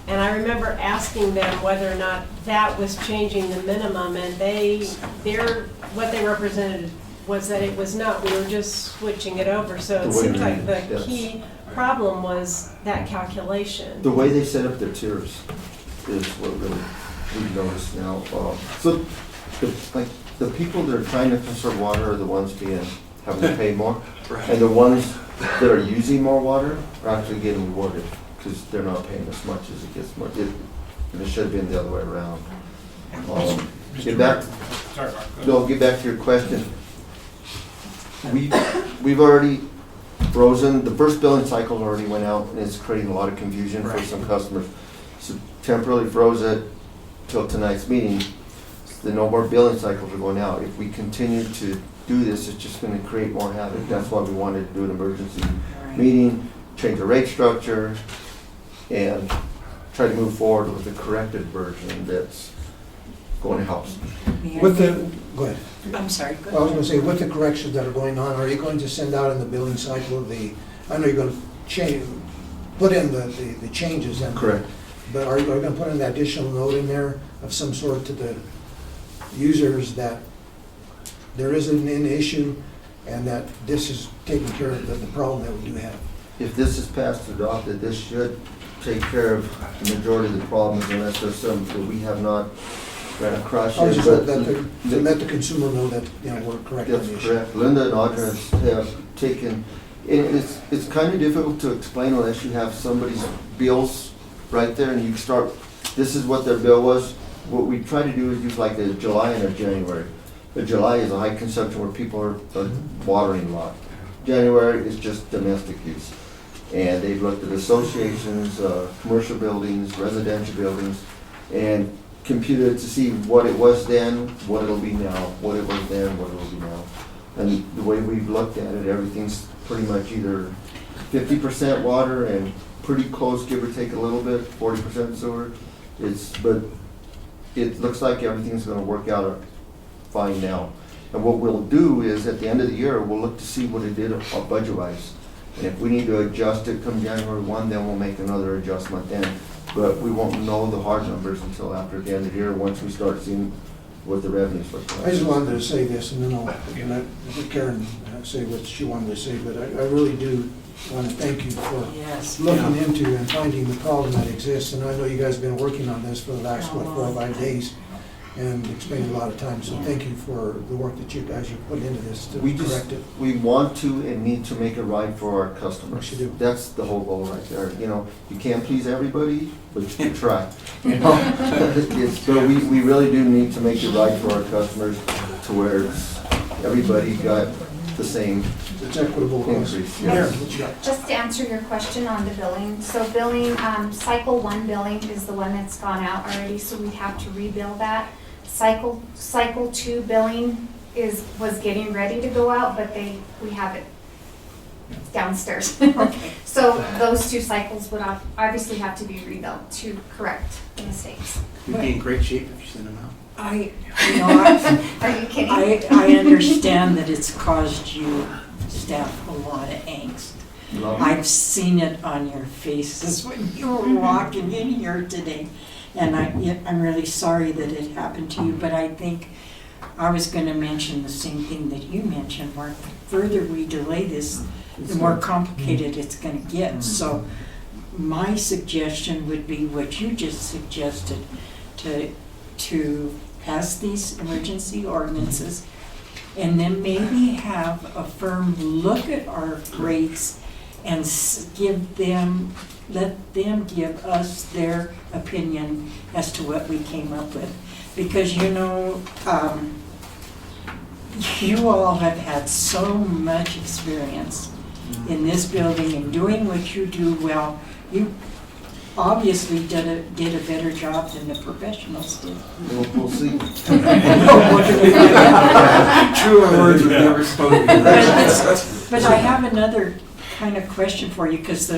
And I remember asking them whether or not that was changing the minimum, and what they represented was that it was not, we were just switching it over. So it seems like the key problem was that calculation. The way they set up their tiers is what really we've noticed now. So the people that are trying to conserve water are the ones having to pay more. And the ones that are using more water are actually getting rewarded because they're not paying as much as it gets more. It should have been the other way around. Get back to your question. We've already frozen, the first billing cycle already went out, and it's creating a lot of confusion for some customers. So temporarily froze it till tonight's meeting. So no more billing cycles are going out. If we continue to do this, it's just going to create more havoc. That's why we wanted to do an emergency meeting, change the rate structure, and try to move forward with the corrected version that's going to help. Go ahead. I'm sorry. I was going to say, with the corrections that are going on, are you going to send out in the billing cycle I know you're going to put in the changes. Correct. But are you going to put in the additional note in there of some sort to the users that there isn't an issue and that this is taking care of the problem that we do have? If this is passed and adopted, this should take care of the majority of the problems, unless there's some that we have not ran across I was yet. just hoping to let the consumer know that, we're correct on the That's issue. correct. Linda and Audra have taken, it's kind of difficult to explain unless you have somebody's bills right there and you start, this is what their bill was. What we try to do is use like a July and a January. But July is a high consumption where people are watering a lot. January is just domestic use. And they've looked at associations, commercial buildings, residential buildings, and computed to see what it was then, what it'll be now, what it was then, what it'll be now. And the way we've looked at it, everything's pretty much either 50% water and pretty close, give or take a little bit, 40% sewer. But it looks like everything's gonna work out fine now. And what we'll do is, at the end of the year, we'll look to see what it did budget-wise. And if we need to adjust it come January 1, then we'll make another adjustment then. But we won't know the hard numbers until after the end of the year, once we start seeing what the revenues look like. I just wanted to say this, and then I'll let Karen say what she wanted to say, but I really do want to thank you for looking into and finding the problem that exists. And I know you guys have been working on this for the last, 4 or 5 days, and expending a lot of time. So thank you for the work that you guys have put into this to correct it. We want to and need to make it right for our customers. Yes, you do. That's the whole goal right there. You can't please everybody, but you can try. But we really do need to make it right for our customers to where everybody got the same it's equitable across. Increase, Karen, yes. what you got? Just to answer your question on the billing, so billing, cycle 1 billing is the one that's gone out already, so we'd have to rebill that. Cycle 2 billing was getting ready to go out, but we have it downstairs. So those 2 cycles would obviously have to be rebuilt to correct the mistakes. We'd be in great shape if you sent them out. Are you kidding? I understand that it's caused you staff a lot of angst. I've seen it on your faces when you were walking in here today. And I'm really sorry that it happened to you, but I think I was going to mention the same thing that you mentioned, Mark. The further we delay this, the more complicated it's going to get. So my suggestion would be what you just suggested, to pass these emergency ordinances and then maybe have a firm look at our rates and let them give us their opinion as to what we came up with. Because you all have had so much experience in this building and doing what you do well. You obviously did a better job than the professionals did. We'll see. Truer words were never spoken. But I have another kind of question for you, because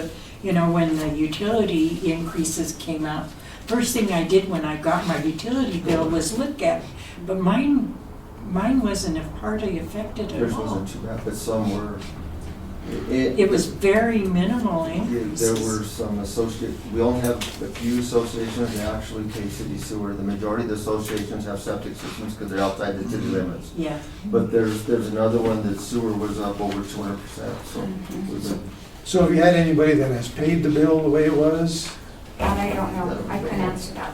when the utility increases came out, first thing I did when I got my utility bill was look at it. But mine wasn't hardly affected at Yours all. wasn't too bad, but some were. It was very minimal increases. There were some we only have a few associations that actually pay city sewer. The majority of the associations have septic systems because they're outside the city limits. Yeah. But there's another one that sewer was up over 200%, so. it was a- So have you had anybody that has paid the bill the way it was? That I don't know, I couldn't answer that.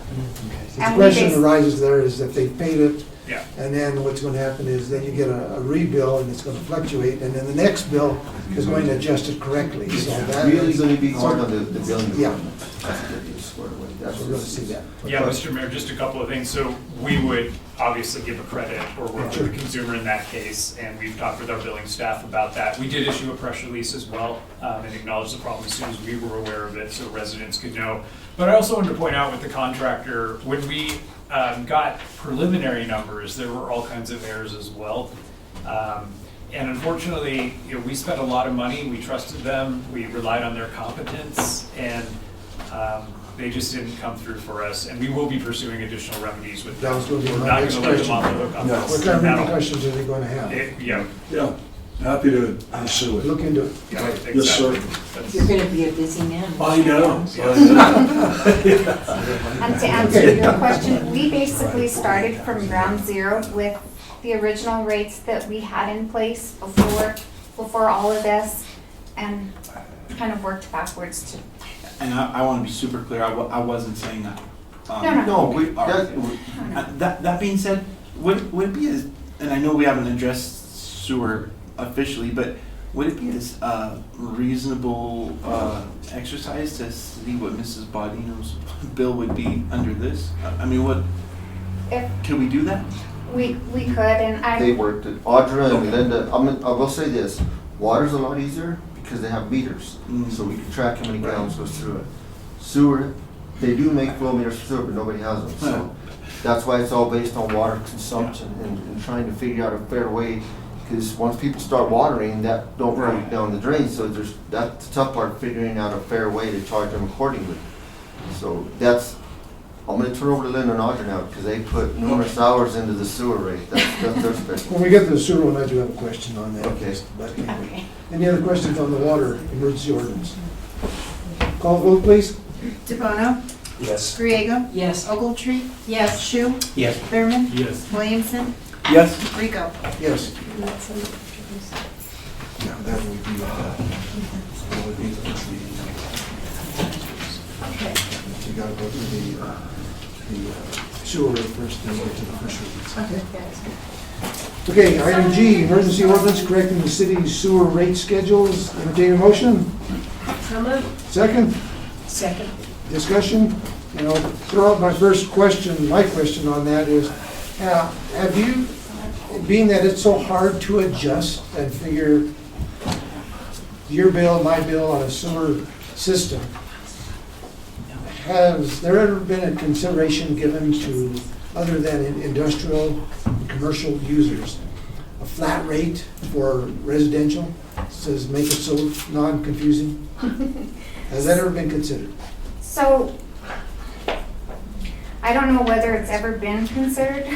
The And we question arises there is if they paid it, Yeah. and then what's going to happen is then you get a rebill and it's going to fluctuate, and then the next bill is going to adjust it correctly. So that Really is going to be hard on the billing Yeah. department. That's to get you squared away. That's We'll really see that. Yeah, Mr. Mayor, just a couple of things. So we would obviously give a credit or work with the consumer in that case, and we've talked with our billing staff about that. We did issue a press release as well and acknowledge the problem as soon as we were aware of it so residents could know. But I also wanted to point out with the contractor, when we got preliminary numbers, there were all kinds of errors as well. And unfortunately, we spent a lot of money, we trusted them, we relied on their competence, and they just didn't come through for us. And we will be pursuing additional remedies with them. That was going to be We're my not next going to let them question. off the hook on What this. kind of That'll- repercussions are they going to have? Yeah. Yeah, happy to pursue it. Look into it. Yeah, Yes, sir. exactly. You're going to be a busy man. I know. And to answer your question, we basically started from ground zero with the original rates that we had in place before all of this, and kind of worked backwards to. And I want to be super clear, I wasn't saying that. That being said, would it be as, and I know we haven't addressed sewer officially, but would it be as reasonable exercise to see what Mrs. Baudino's bill would be under this? I mean, can we do that? We could, and They worked it. Audra and Linda, I will say this, water's a lot easier because they have meters, so we can track how many gallons goes through it. Sewer, they do make flow meters for sewer, but nobody has them, so that's why it's all based on water consumption and trying to figure out a fair way, because once people start watering, that don't run down the drain, so that's the tough part, figuring out a fair way to charge them accordingly. So I'm gonna turn over to Linda and Audra now, because they put numerous hours into the sewer rate. That's their special. When we get to the sewer one, I do have a question on that. Okay. But anyway. Any other questions on the water emergency ordinance? Call the vote, please. DeBono? Yes. Griego? Yes. Ogletree? Yes. Shu? Yes. Thurman? Yes. Williamson? Yes. Rico? Yes. Yeah, that would be, that would be you gotta go through the sewer rate first, then get to the first readings. Okay, item G, emergency ordinance correcting the city's sewer rate schedules. Entertain a motion? So moved. Second? Second. Discussion? Throw out my first question, my question on that is, have you, being that it's so hard to adjust and figure your bill, my bill on a sewer system, has there ever been a consideration given to, other than industrial and commercial users, a flat rate for residential, says make it so non-confusing? Has that ever been considered? So, I don't know whether it's ever been considered,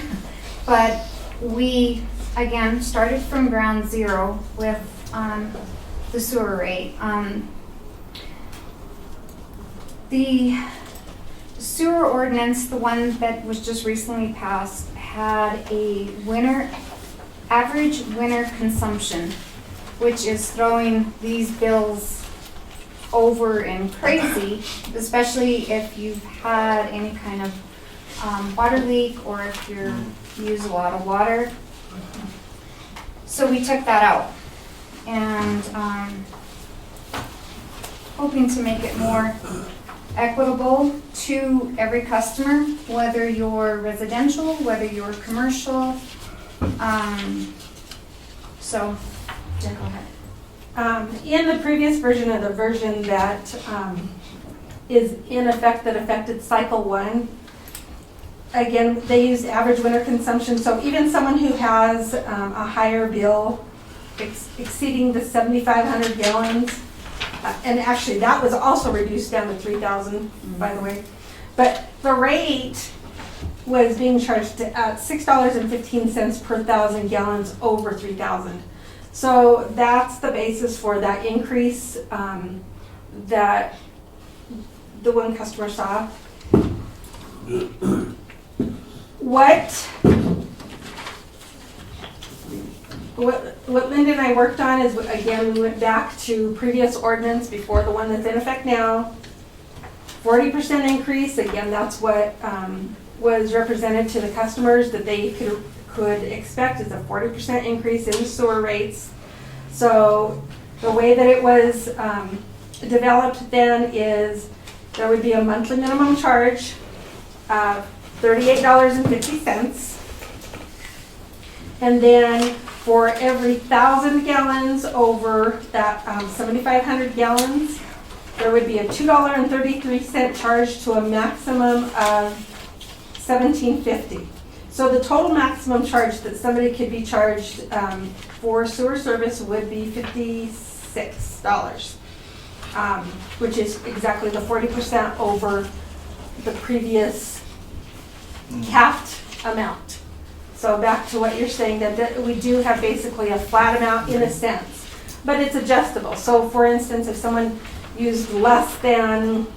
but we, again, started from ground zero with the sewer rate. The sewer ordinance, the one that was just recently passed, had a average winter consumption, which is throwing these bills over and crazy, especially if you've had any kind of water leak or if you use a lot of water. So we took that out and hoping to make it more equitable to every customer, whether you're residential, whether you're commercial. So, yeah, go ahead. In the previous version, or the version that is in effect, that affected cycle 1, again, they used average winter consumption. So even someone who has a higher bill exceeding the 7,500 gallons, and actually that was also reduced down to 3,000, by the way. But the rate was being charged at $6.15 per 1,000 gallons over 3,000. So that's the basis for that increase that the one customer saw. What Linda and I worked on is, again, we went back to previous ordinance before the one that's in effect now. 40% increase, again, that's what was represented to the customers that they could expect is a 40% increase in the sewer rates. So the way that it was developed then is there would be a monthly minimum charge of $38.50. And then for every 1,000 gallons over that 7,500 gallons, there would be a $2.33 charge to a maximum of $17.50. So the total maximum charge that somebody could be charged for sewer service would be $56, which is exactly the 40% over the previous capped amount. So back to what you're saying, that we do have basically a flat amount in a sense, but it's adjustable. So for instance, if someone used less than,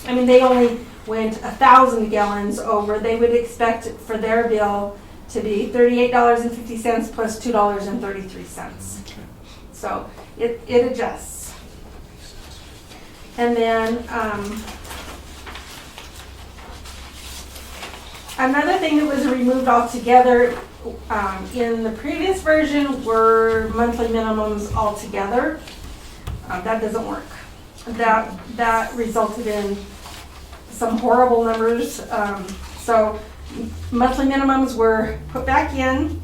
they only went 1,000 gallons over, they would expect for their bill to be $38.50 plus $2.33. So it adjusts. And then another thing that was removed altogether in the previous version were monthly minimums altogether. That doesn't work. That resulted in some horrible numbers. So monthly minimums were put back in.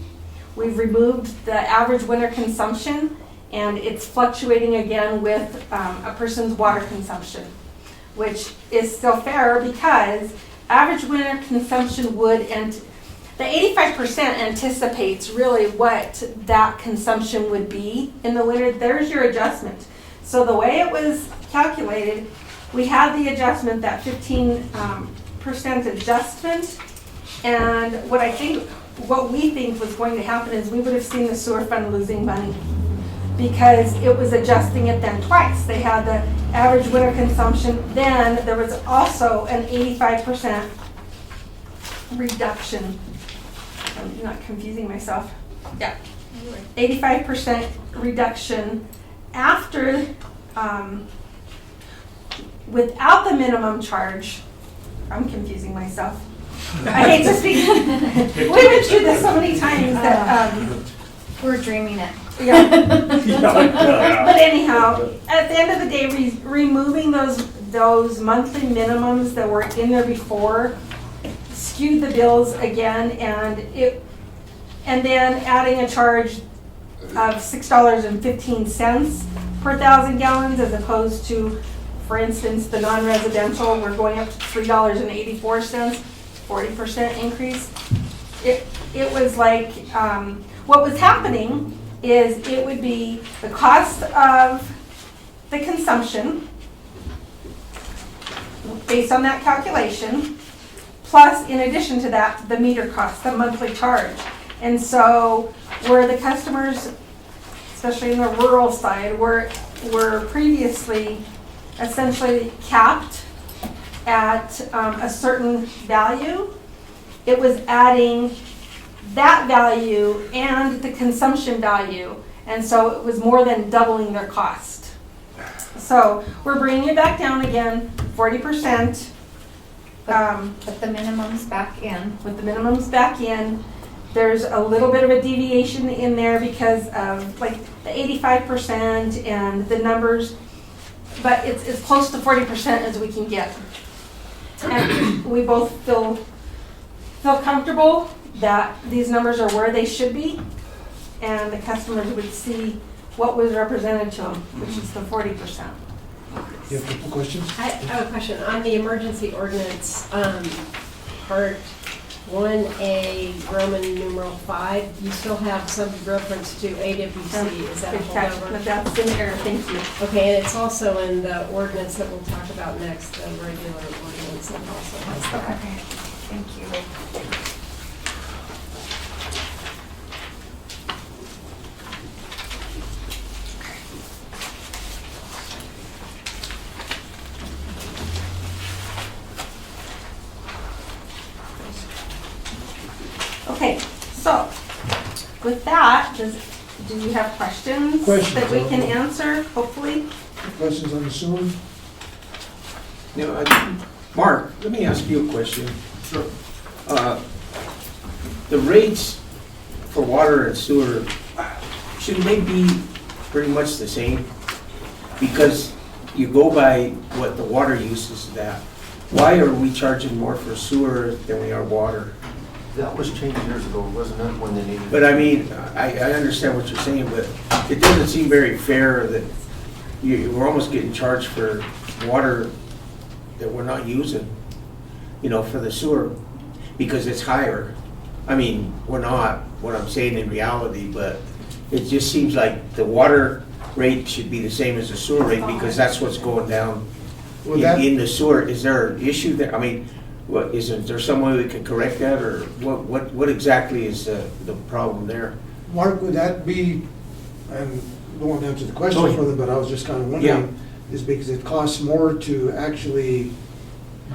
We've removed the average winter consumption, and it's fluctuating again with a person's water consumption, which is still fair because average winter consumption would, and the 85% anticipates really what that consumption would be in the winter. There's your adjustment. So the way it was calculated, we had the adjustment, that 15% adjustment, and what we think was going to happen is we would have seen the sewer fund losing money because it was adjusting it then twice. They had the average winter consumption, then there was also an 85% reduction. I'm not confusing myself. Yeah, 85% reduction after, without the minimum charge. I'm confusing myself. I hate to speak. We went through this so many times that we're dreaming it. Yeah. But anyhow, at the end of the day, removing those monthly minimums that were in there before skewed the bills again, and then adding a charge of $6.15 per 1,000 gallons as opposed to, for instance, the non-residential, we're going up to $3.84, 40% increase. It was like, what was happening is it would be the cost of the consumption based on that calculation, plus in addition to that, the meter cost, the monthly charge. And so where the customers, especially in the rural side, were previously essentially capped at a certain value, it was adding that value and the consumption value. And so it was more than doubling their cost. So we're bringing it back down again, 40%. Put the minimums back in. With the minimums back in. There's a little bit of a deviation in there because of like the 85% and the numbers, but it's as close to 40% as we can get. And we both feel comfortable that these numbers are where they should be, and the customers would see what was represented to them, which is the 40%. You have a couple questions? I have a question. On the emergency ordinance, part 1A, Roman numeral 5, you still have some reference to AWC. Is that a Good catch. holdover? That's in there, thank you. Okay, and it's also in the ordinance that we'll talk about next, the regular ordinance that also has that. Okay, thank you. Okay, so with that, do you have questions that we can answer, hopefully? Questions on the sewer? Now, Mark, let me ask you a question. Sure. The rates for water and sewer, shouldn't they be pretty much the same? Because you go by what the water use is that. Why are we charging more for sewer than we are water? That was changed years ago, wasn't it, when they needed? But I mean, I understand what you're saying, but it doesn't seem very fair that we're almost getting charged for water that we're not using, you know, for the sewer, because it's higher. I mean, we're not, what I'm saying in reality, but it just seems like the water rate should be the same as the sewer rate, because that's what's going down in the sewer. Is there an issue there? I mean, what, is there some way we can correct that, or what exactly is the problem there? Mark, would that be, and I don't want to answer the question for them, but I was just kind of wondering, is because it costs more to actually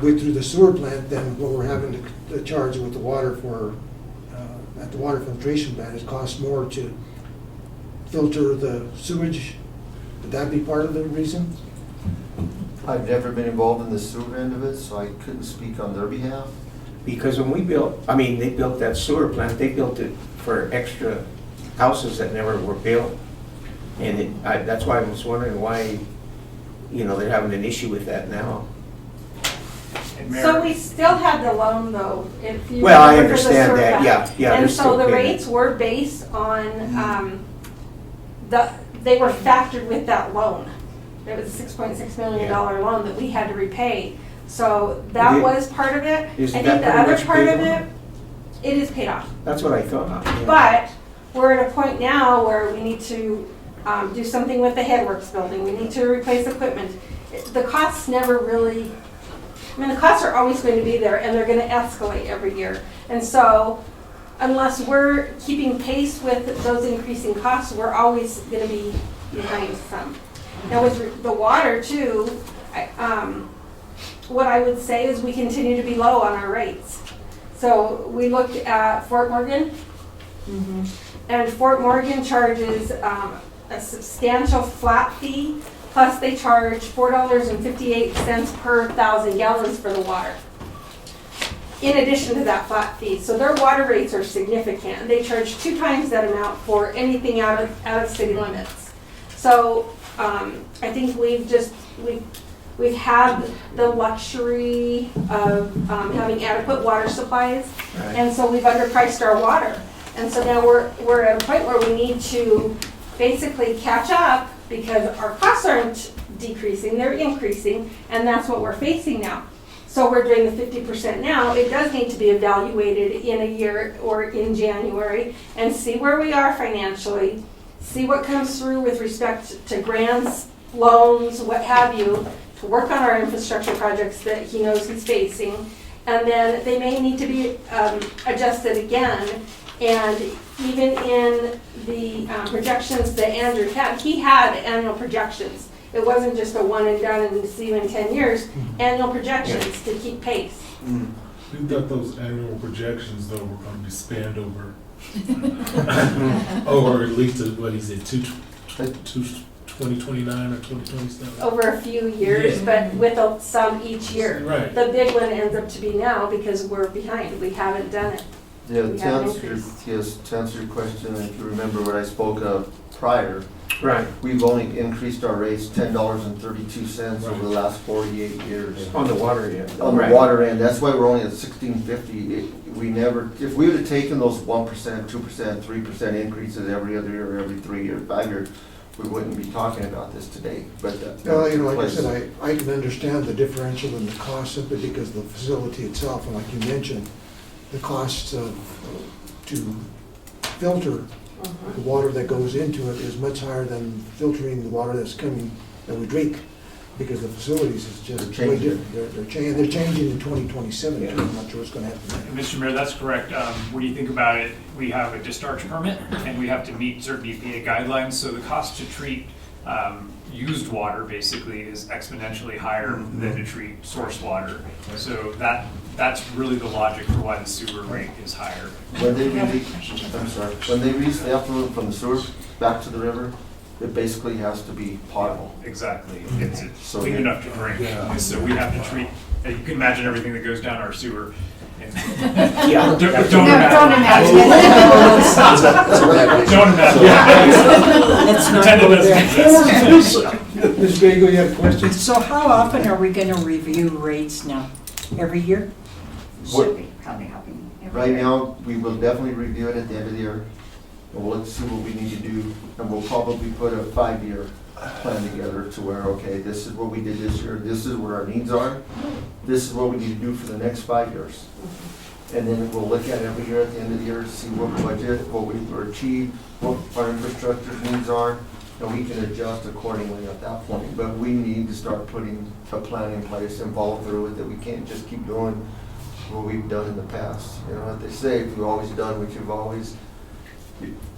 go through the sewer plant than what we're having to charge with the water for, at the water filtration plant. It costs more to filter the sewage. Would that be part of the reason? I've never been involved in the sewer end of it, so I couldn't speak on their behalf. Because when we built, I mean, they built that sewer plant, they built it for extra houses that never were built. And that's why I was wondering why, you know, they're having an issue with that now. So we still had the loan though, if you. Well, I remember for the understand sewer that, plant. yeah. And so the rates were based on, they were factored with that loan. It was a $6.6 million loan that we had to repay. So that was part of it. I think the other part of it is paid off. That's what I thought. Yeah. But we're at a point now where we need to do something with the Headworks building. We need to replace equipment. The costs never really, I mean, the costs are always going to be there, and they're going to escalate every year. And so unless we're keeping pace with those increasing costs, we're always going to be behind some. Now with the water too, what I would say is we continue to be low on our rates. So we looked at Fort Morgan, and Fort Morgan charges a substantial flat fee, plus they charge $4.58 per 1,000 gallons for the water, in addition to that flat fee. So their water rates are significant. They charge 2 times that amount for anything out of city limits. So I think we've had the luxury of having adequate water supplies, and so we've underpriced our water. And so now we're at a point where we need to basically catch up because our costs aren't decreasing, they're increasing, and that's what we're facing now. So we're doing the 50% now. It does need to be evaluated in a year or in January and see where we are financially, see what comes through with respect to grants, loans, what have you, to work on our infrastructure projects that he knows he's facing. And then they may need to be adjusted again. And even in the projections that Andrew had, he had annual projections. It wasn't just a one and done and see you in 10 years, annual projections to keep pace. We thought those annual projections though were going to be spanned over, over at least, what he said, 2029 or 2027? Over a few years, but with some each year. Right. The big one ends up to be now because we're behind. We haven't done it. Yeah, We to haven't answer, increased. to answer your question, if you remember what I spoke of prior, Right. we've only increased our rates $10.32 over the last 48 years. On the water end. On the Right. water end, that's why we're only at $16.50. We never, if we would have taken those 1%, 2%, 3% increases every other year, every 3 years, 5 years, we wouldn't be talking about this today, but. Well, you know, like I said, I can understand the differential in the cost simply because of the facility itself, and like you mentioned, the costs of, to filter the water that goes into it is much higher than filtering the water that's coming, that we drink, because the facilities is just way different. They're changing in 2027, too. I'm not sure what's gonna happen. Mr. Mayor, that's correct. When you think about it, we have a discharge permit and we have to meet certain EPA guidelines. So the cost to treat used water basically is exponentially higher than to treat source water. So that's really the logic for why the sewer rate is higher. When they release the effluent from the sewer back to the river, it basically has to be potable. Exactly. It's So clean they- enough to drink. So we have to treat, you can imagine everything that goes down our sewer. Yeah. Don't imagine. Don't imagine. Don't imagine. Let's not Pretend it go doesn't there. exist. Ms. Bago, you have a question? So how often are we gonna review rates now? Every year? Should be probably helping. Right now, we will definitely review it at the end of the year, and we'll see what we need to do, and we'll probably put a 5-year plan together to where, okay, this is what we did this year, this is where our needs are, this is what we need to do for the next 5 years. And then we'll look at every year at the end of the year to see what budget, what we've achieved, what our infrastructure needs are, and we can adjust accordingly at that point. But we need to start putting a plan in place and follow through with it. We can't just keep doing what we've done in the past. You know what they say, if you've always done what you've always,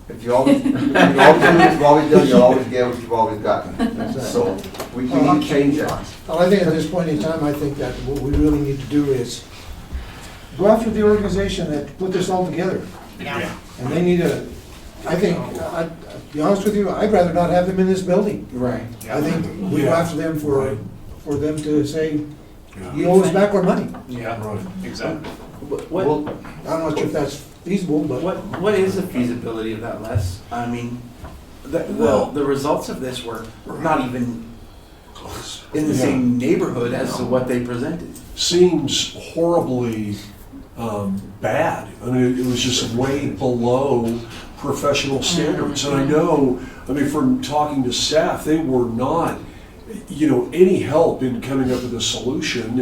if you always do what you've always done, you'll always get what you've always gotten. So we need to change that. Well, I think at this point in time, I think that what we really need to do is go after the organization that put this all together. Yeah. And they need to, I think, to be honest with you, I'd rather not have them in this building. Right. I think we go after them for them to say, you owe us back our money. Yeah, exactly. What, I'm not sure if that's feasible, but. What is the feasibility of that, Les? I mean, the results of this were not even in the same neighborhood as to what they presented. Seems horribly bad. I mean, it was just way below professional standards. And I know, I mean, from talking to staff, they were not, any help in coming up with a solution.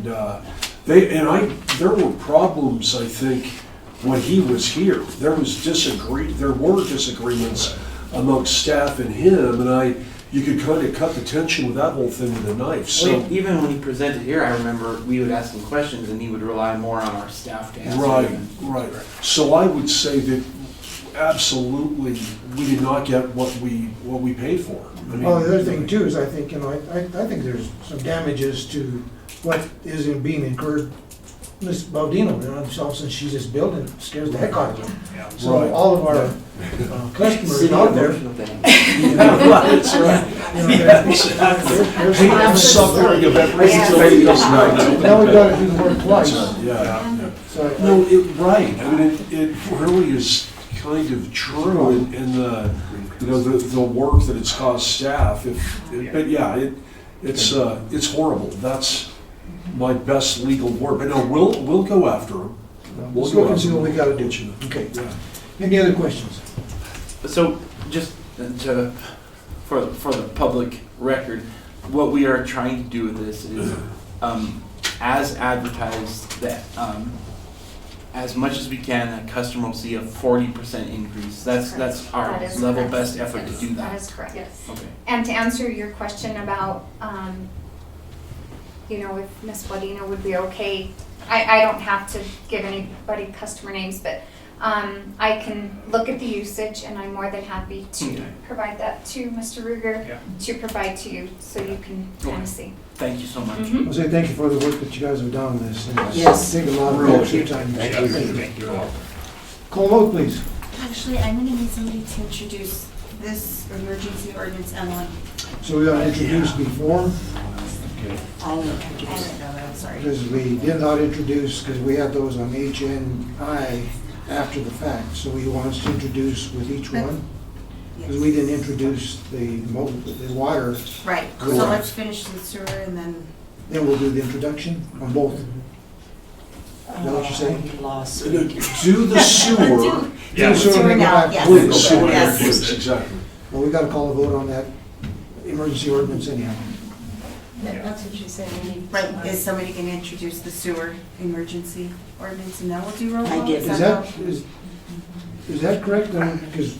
There were problems, I think, when he was here. There were disagreements amongst staff and him, and you could kind of cut the tension with that whole thing with a knife. So Even when he presented here, I remember we would ask him questions and he would rely more on our staff to answer them. Right. So I would say that absolutely we did not get what we paid for. I mean, Well, the other thing too is I think, I think there's some damages to what is being incurred. Ms. Baudino, since she's just building, it scares the heck out of them. Yeah. So Right. all of our customers out there. That's right. I'm suffering of every Now we gotta do the work twice. Yeah. So, No, right. I mean, it really is kind of true in the work that it's caused staff. But yeah, it's horrible. That's my best legal word. But no, we'll go after him. Let's look and see what we gotta do. Okay. Any other questions? So just for the public record, what we are trying to do with this is, as advertised, that as much as we can, that customer will see a 40% increase. That's our That is level correct. best effort to do That that. is correct. Yes. Okay. And to answer your question about, if Ms. Wadena would be okay, I don't have to give anybody customer names, but I can look at the usage, and I'm more than happy to provide that to Mr. Ruger to provide to you, so you can kind of see. Thank you so much. Mhm. I'll say thank you for the work that you guys have done on this. And it's Yes. taken a lot of Thank extra you. time. Thank you. Call vote, please. Actually, I'm gonna need somebody to introduce this emergency ordinance, Emily. So we got to introduce before, I'll introduce it, I'm sorry. because we did not introduce, because we have those on HNI after the fact. So we want us to introduce with each one? Because we didn't introduce the water. Right, so Correct. let's finish the sewer and then, Then we'll do the introduction on both. Is that what you're saying? Lost. Do the sewer. Yeah. Do the sewer, Sewer then go now, back yes. to the sewer. Yes. Yes, exactly. Well, we got to call a vote on that emergency ordinance anyhow. That's what she's saying, we need. right, is somebody gonna introduce the sewer emergency ordinance and then we'll do roll I call? did. Is that correct? Because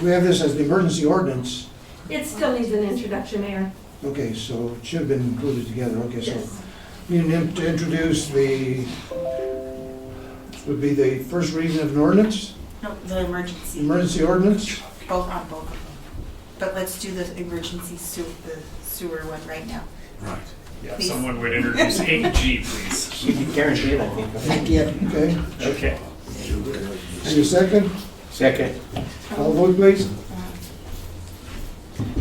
we have this as the emergency ordinance. It still needs an introduction, Mayor. Okay, so it should have been included together. Okay, so Yes. need to introduce would be the first reading of an ordinance, No, the emergency, emergency ordinance. both of them. But let's do the emergency the sewer one right now. Right. Yeah, Please. someone would introduce 8G, please. You can guarantee it, I think. I did. Okay, Okay. any second? Second. Call vote, please.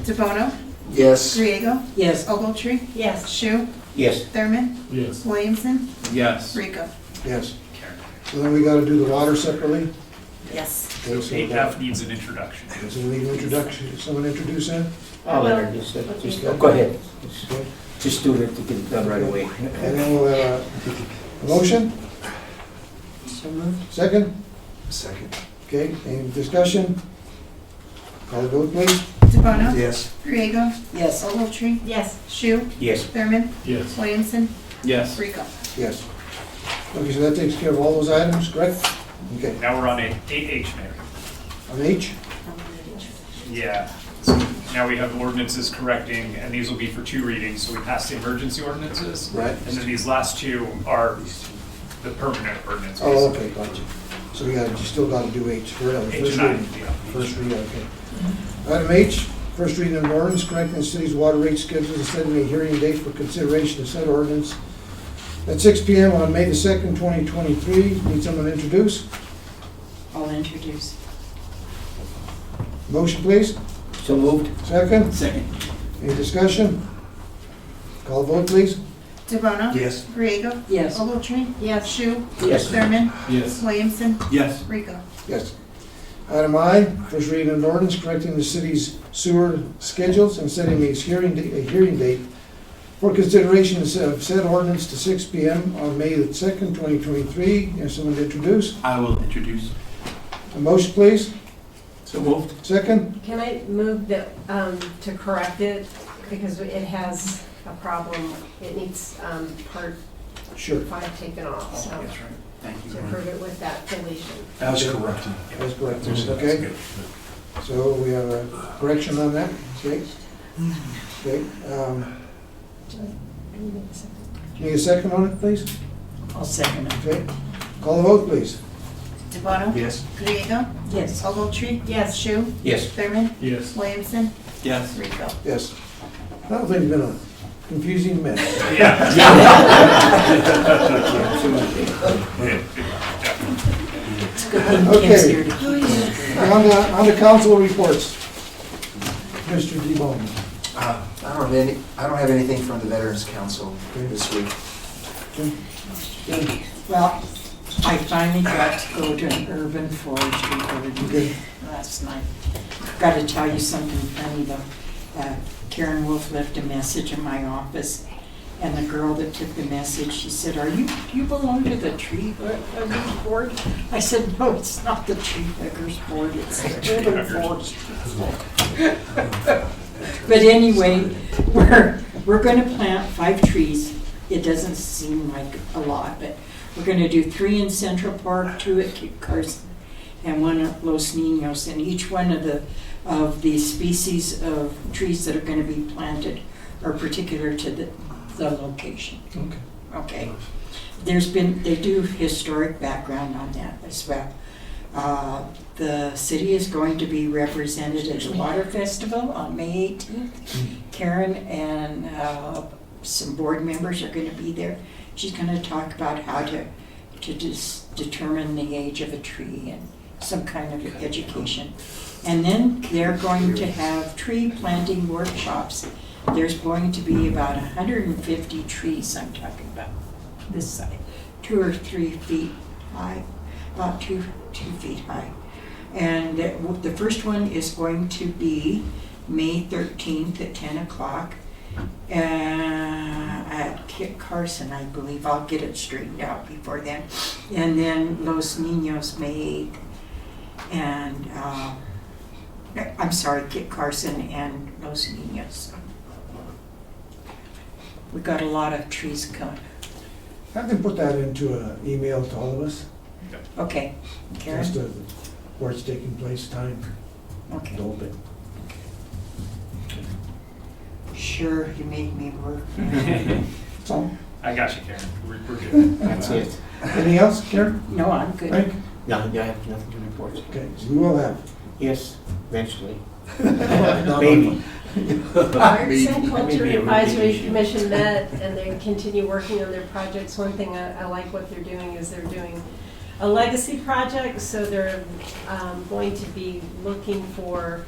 DeBono, Yes. Griego, Yes. Ogletree, Yes. Shu, Yes. Thurman, Yes. Williamson, Yes. Rico. Yes. So then we got to do the water separately. Yes. Okay, so 8F needs an introduction. so we need an introduction. Someone introduce that? I'll introduce it. Just, go ahead. Just do it to get it done right away. And then we'll have a motion? So moved. Second? Second. Okay, any discussion? Call the vote, please. DeBono, Yes. Griego, Yes. Ogletree, Yes. Shu, Yes. Thurman, Yes. Williamson, Yes. Rico. Yes. Okay, so that takes care of all those items, correct? Okay, Now we're on 8H, Mayor. on H? Yeah. So now we have ordinances correcting, and these will be for 2 readings. So we passed the emergency ordinances. Right. And then these last 2 are the permanent ordinances. Oh, okay, gotcha. So you still got to do H, for the H first and I, reading. yeah. First reading, okay. Item H, first reading of an ordinance correcting the city's water rate schedules and setting a hearing date for consideration of said ordinance at 6 PM on May the 2nd, 2023. Need someone to introduce? I'll introduce. Motion, please. So moved. Second? Second. Any discussion? Call the vote, please. DeBono, Yes. Griego, Yes. Ogletree, Yes. Shu, Yes. Thurman, Yes. Williamson, Yes. Rico. Yes. Item I, first reading of an ordinance correcting the city's sewer schedules and setting a hearing date for consideration of said ordinance to 6 PM on May the 2nd, 2023. Have someone to introduce? I will introduce. A motion, please. So moved. Second? Can I move that, to correct it, because it has a problem, it needs, part Sure. 5 taken off, so. That's right. Thank you. To approve it with that deletion. As corrected. That's correct, okay? So we have a correction on that, okay? Okay. Need a second on it, please? I'll second it. Okay. Call the vote, please. DeBono, Yes. Griego, Yes. Ogletree, Yes. Shu, Yes. Thurman, Yes. Williamson, Yes. Rico. Yes. I don't think it's been a confusing mess. Yeah. It's a good thing Ken's here to keep it. On the council reports. Mr. DeBonne. I don't have anything from the Veterans Council this week. Well, I finally got to go to an urban forestry garden last night. Got to tell you something funny though. Karen Wolf left a message in my office, and the girl that took the message, she said, do you belong to the tree huggers board? I said, no, it's not the tree huggers board, it's the urban forestry. But anyway, we're gonna plant 5 trees. It doesn't seem like a lot, but we're gonna do 3 in Central Park, 2 at Kit Carson, and 1 at Los Niños. And each one of the species of trees that are gonna be planted are particular to the location. Okay. Okay. They do historic background on that as well. The city is going to be represented at the Water Festival on May 18th. Karen and some board members are going to be there. She's going to talk about how to determine the age of a tree and some kind of education. And then they're going to have tree planting workshops. There's going to be about 150 trees, I'm talking about this side, 2 or 3 feet high, about 2 feet high. And the first one is going to be May 13th at 10 o'clock at Kit Carson, I believe. I'll get it straightened out before then. And then Los Niños, May 8th. And I'm sorry, Kit Carson and Los Niños. We got a lot of trees coming. Have them put that into an email to all of us. Okay, Karen? Just where it's taking place, time. Okay. The whole bit. Sure, you made me work. That's all. I got you, Karen. We're good. That's it. Anything else, Karen? No, I'm good. Frank? No, I have nothing to report. Okay, so we will have. Yes, eventually. Maybe. Arts and Culture Maybe a Advisory rotation. Commission met and they continue working on their projects. One thing I like what they're doing is they're doing a legacy project, so they're going to be looking for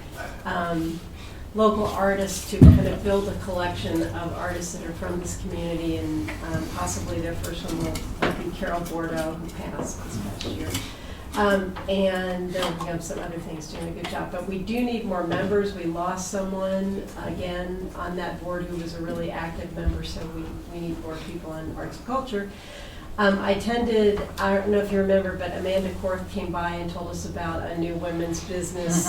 local artists to kind of build a collection of artists that are from this community, and possibly their first one will be Carol Bordeaux, who passed this past year. And they'll have some other things, doing a good job. But we do need more members. We lost someone, again, on that board who was a really active member, so we need more people on arts and culture. I attended, I don't know if you remember, but Amanda Korth came by and told us about a new women's business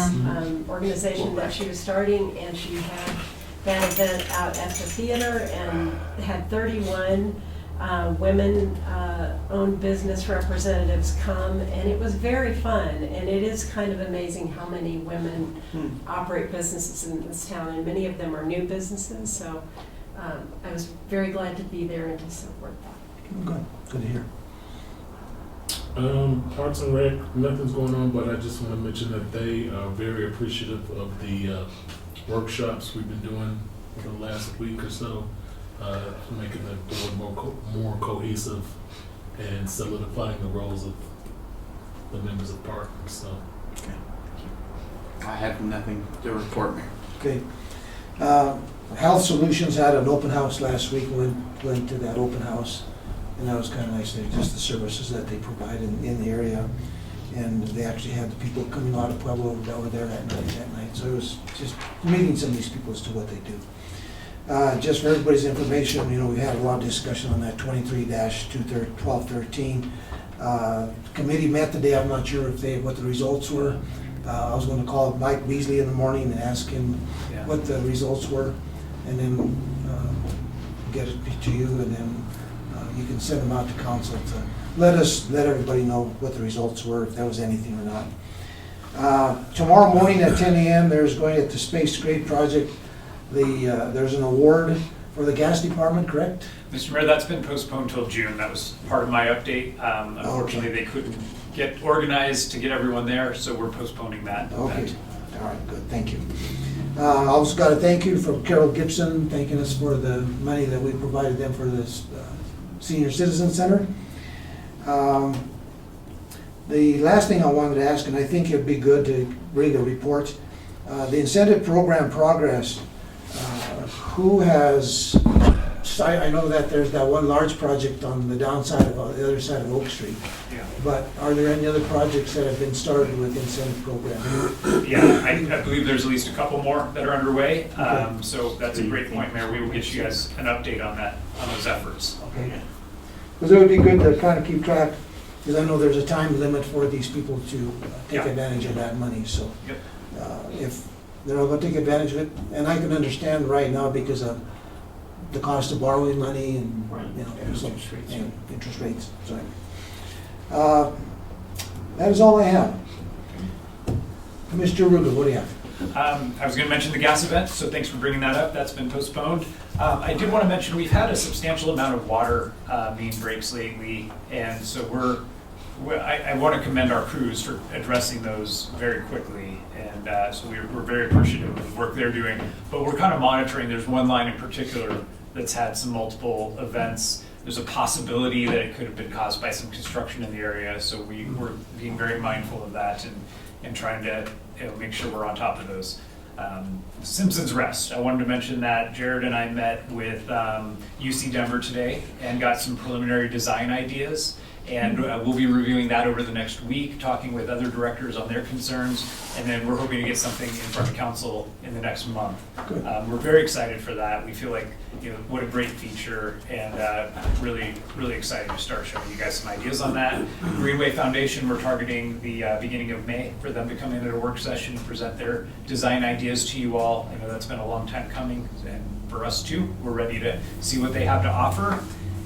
organization that she was starting, and she had that event out at the theater and had 31 women-owned business representatives come, and it was very fun. And it is kind of amazing how many women operate businesses in this town, and many of them are new businesses. So I was very glad to be there and to support that. Good. Good to hear. Parks and Rec, nothing's going on, but I just want to mention that they are very appreciative of the workshops we've been doing for the last week or so, making the board more cohesive and solidifying the roles of the members of Parks. So, Okay. I have nothing to report, Mayor. Okay. Health Solutions had an open house last week. Went to that open house. And that was kind of nice, just the services that they provide in the area. And they actually had the people coming out of Pueblo over there that night. So it was just meeting some of these people as to what they do. Just for everybody's information, we had a lot of discussion on that 23-1213. Committee met today. I'm not sure what the results were. I was going to call Mike Beasley in the morning and ask him what the results were, and then get it to you, and then you can send them out to council to let everybody know what the results were, if there was anything or not. Tomorrow morning at 10 a.m. there's going at the Space Grade Project. There's an award for the gas department, correct? Mr. Mayor, that's been postponed till June. That was part of my update. Unfortunately, they couldn't get organized to get everyone there, so we're postponing that. Okay. All right, good. Thank you. I also got a thank you from Carol Gibson, thanking us for the money that we provided them for this Senior Citizen Center. The last thing I wanted to ask, and I think it'd be good to bring a report, the incentive program progress. Who has? I know that there's that one large project on the downside of the other side of Oak Street. Yeah. But are there any other projects that have been started with incentive program? Yeah, I believe there's at least a couple more that are underway. So that's a great point, Mayor. We will get you guys an update on those efforts. Okay. Because it would be good to kind of keep track, because I know there's a time limit for these people to take advantage of that money. So if they're all gonna take advantage of it, and I can understand right now because of the cost of borrowing money and, you know, Interest rates. and interest rates, sorry. That is all I have. Mr. Ruger, what do you have? I was going to mention the gas event, so thanks for bringing that up. That's been postponed. I did want to mention we've had a substantial amount of water main breaks lately, and so I want to commend our crews for addressing those very quickly, and so we're very appreciative of the work they're doing. But we're kind of monitoring. There's one line in particular that's had some multiple events. There's a possibility that it could have been caused by some construction in the area, so we're being very mindful of that and trying to make sure we're on top of those. Simpsons Rest, I wanted to mention that Jared and I met with UC Denver today and got some preliminary design ideas. And we'll be reviewing that over the next week, talking with other directors on their concerns, and then we're hoping to get something in front of council in the next month. We're very excited for that. We feel like, what a great feature, and really, really excited to start showing you guys some ideas on that. Greenway Foundation, we're targeting the beginning of May for them to come in at a work session and present their design ideas to you all. I know that's been a long time coming, and for us too, we're ready to see what they have to offer.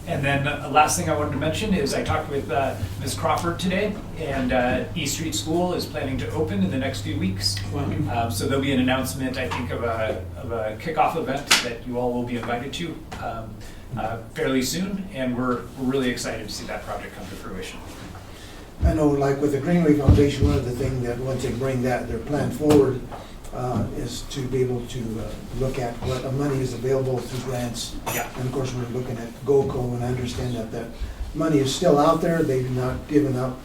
And then last thing I wanted to mention is I talked with Ms. Crawford today, and East Street School is planning to open in the next few weeks. So there'll be an announcement, I think, of a kickoff event that you all will be invited to fairly soon, and we're really excited to see that project come to fruition. I know, like with the Greenway Foundation, one of the things that once they bring their plan forward is to be able to look at what money is available through grants. Yeah. And of course, we're looking at GOCO, and I understand that money is still out there. They've not given up.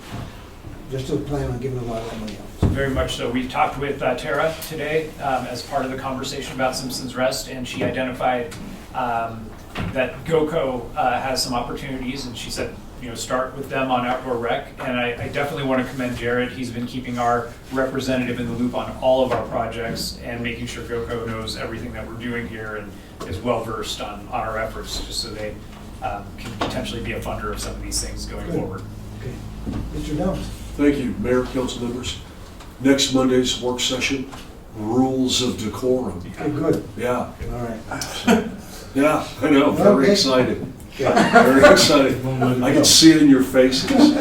They're still planning on giving a lot of that money out. Very much so. We talked with Tara today as part of the conversation about Simpsons Rest, and she identified that GOCO has some opportunities, and she said, start with them on outdoor rec. And I definitely want to commend Jared. He's been keeping our representative in the loop on all of our projects and making sure GOCO knows everything that we're doing here and is well versed on our efforts, just so they can potentially be a funder of some of these things going forward. Okay. Mr. Downs. Thank you, Mayor, council members. Next Monday's work session, rules of decorum. Okay, good. Yeah. All right. Yeah, I know, very Okay. excited. Very excited. I can see it in your faces.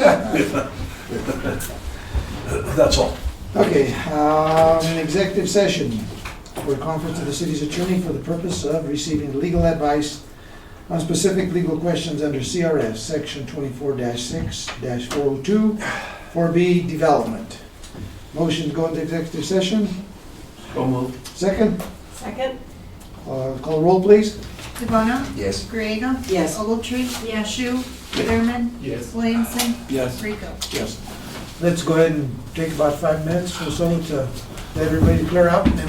That's all. Okay, executive session for a conference of the city's attorney for the purpose of receiving legal advice on specific legal questions under CRS section 24-6-402 4B development. Motion to go into executive session. So moved. Second, Second? call roll please. DeBono? Yes. Griego? Yes. Ogletree? Yes. Shu? Thurman? Yes. Williamson? Yes. Rico? Yes. Let's go ahead and take about 5 minutes or so to let everybody clear out.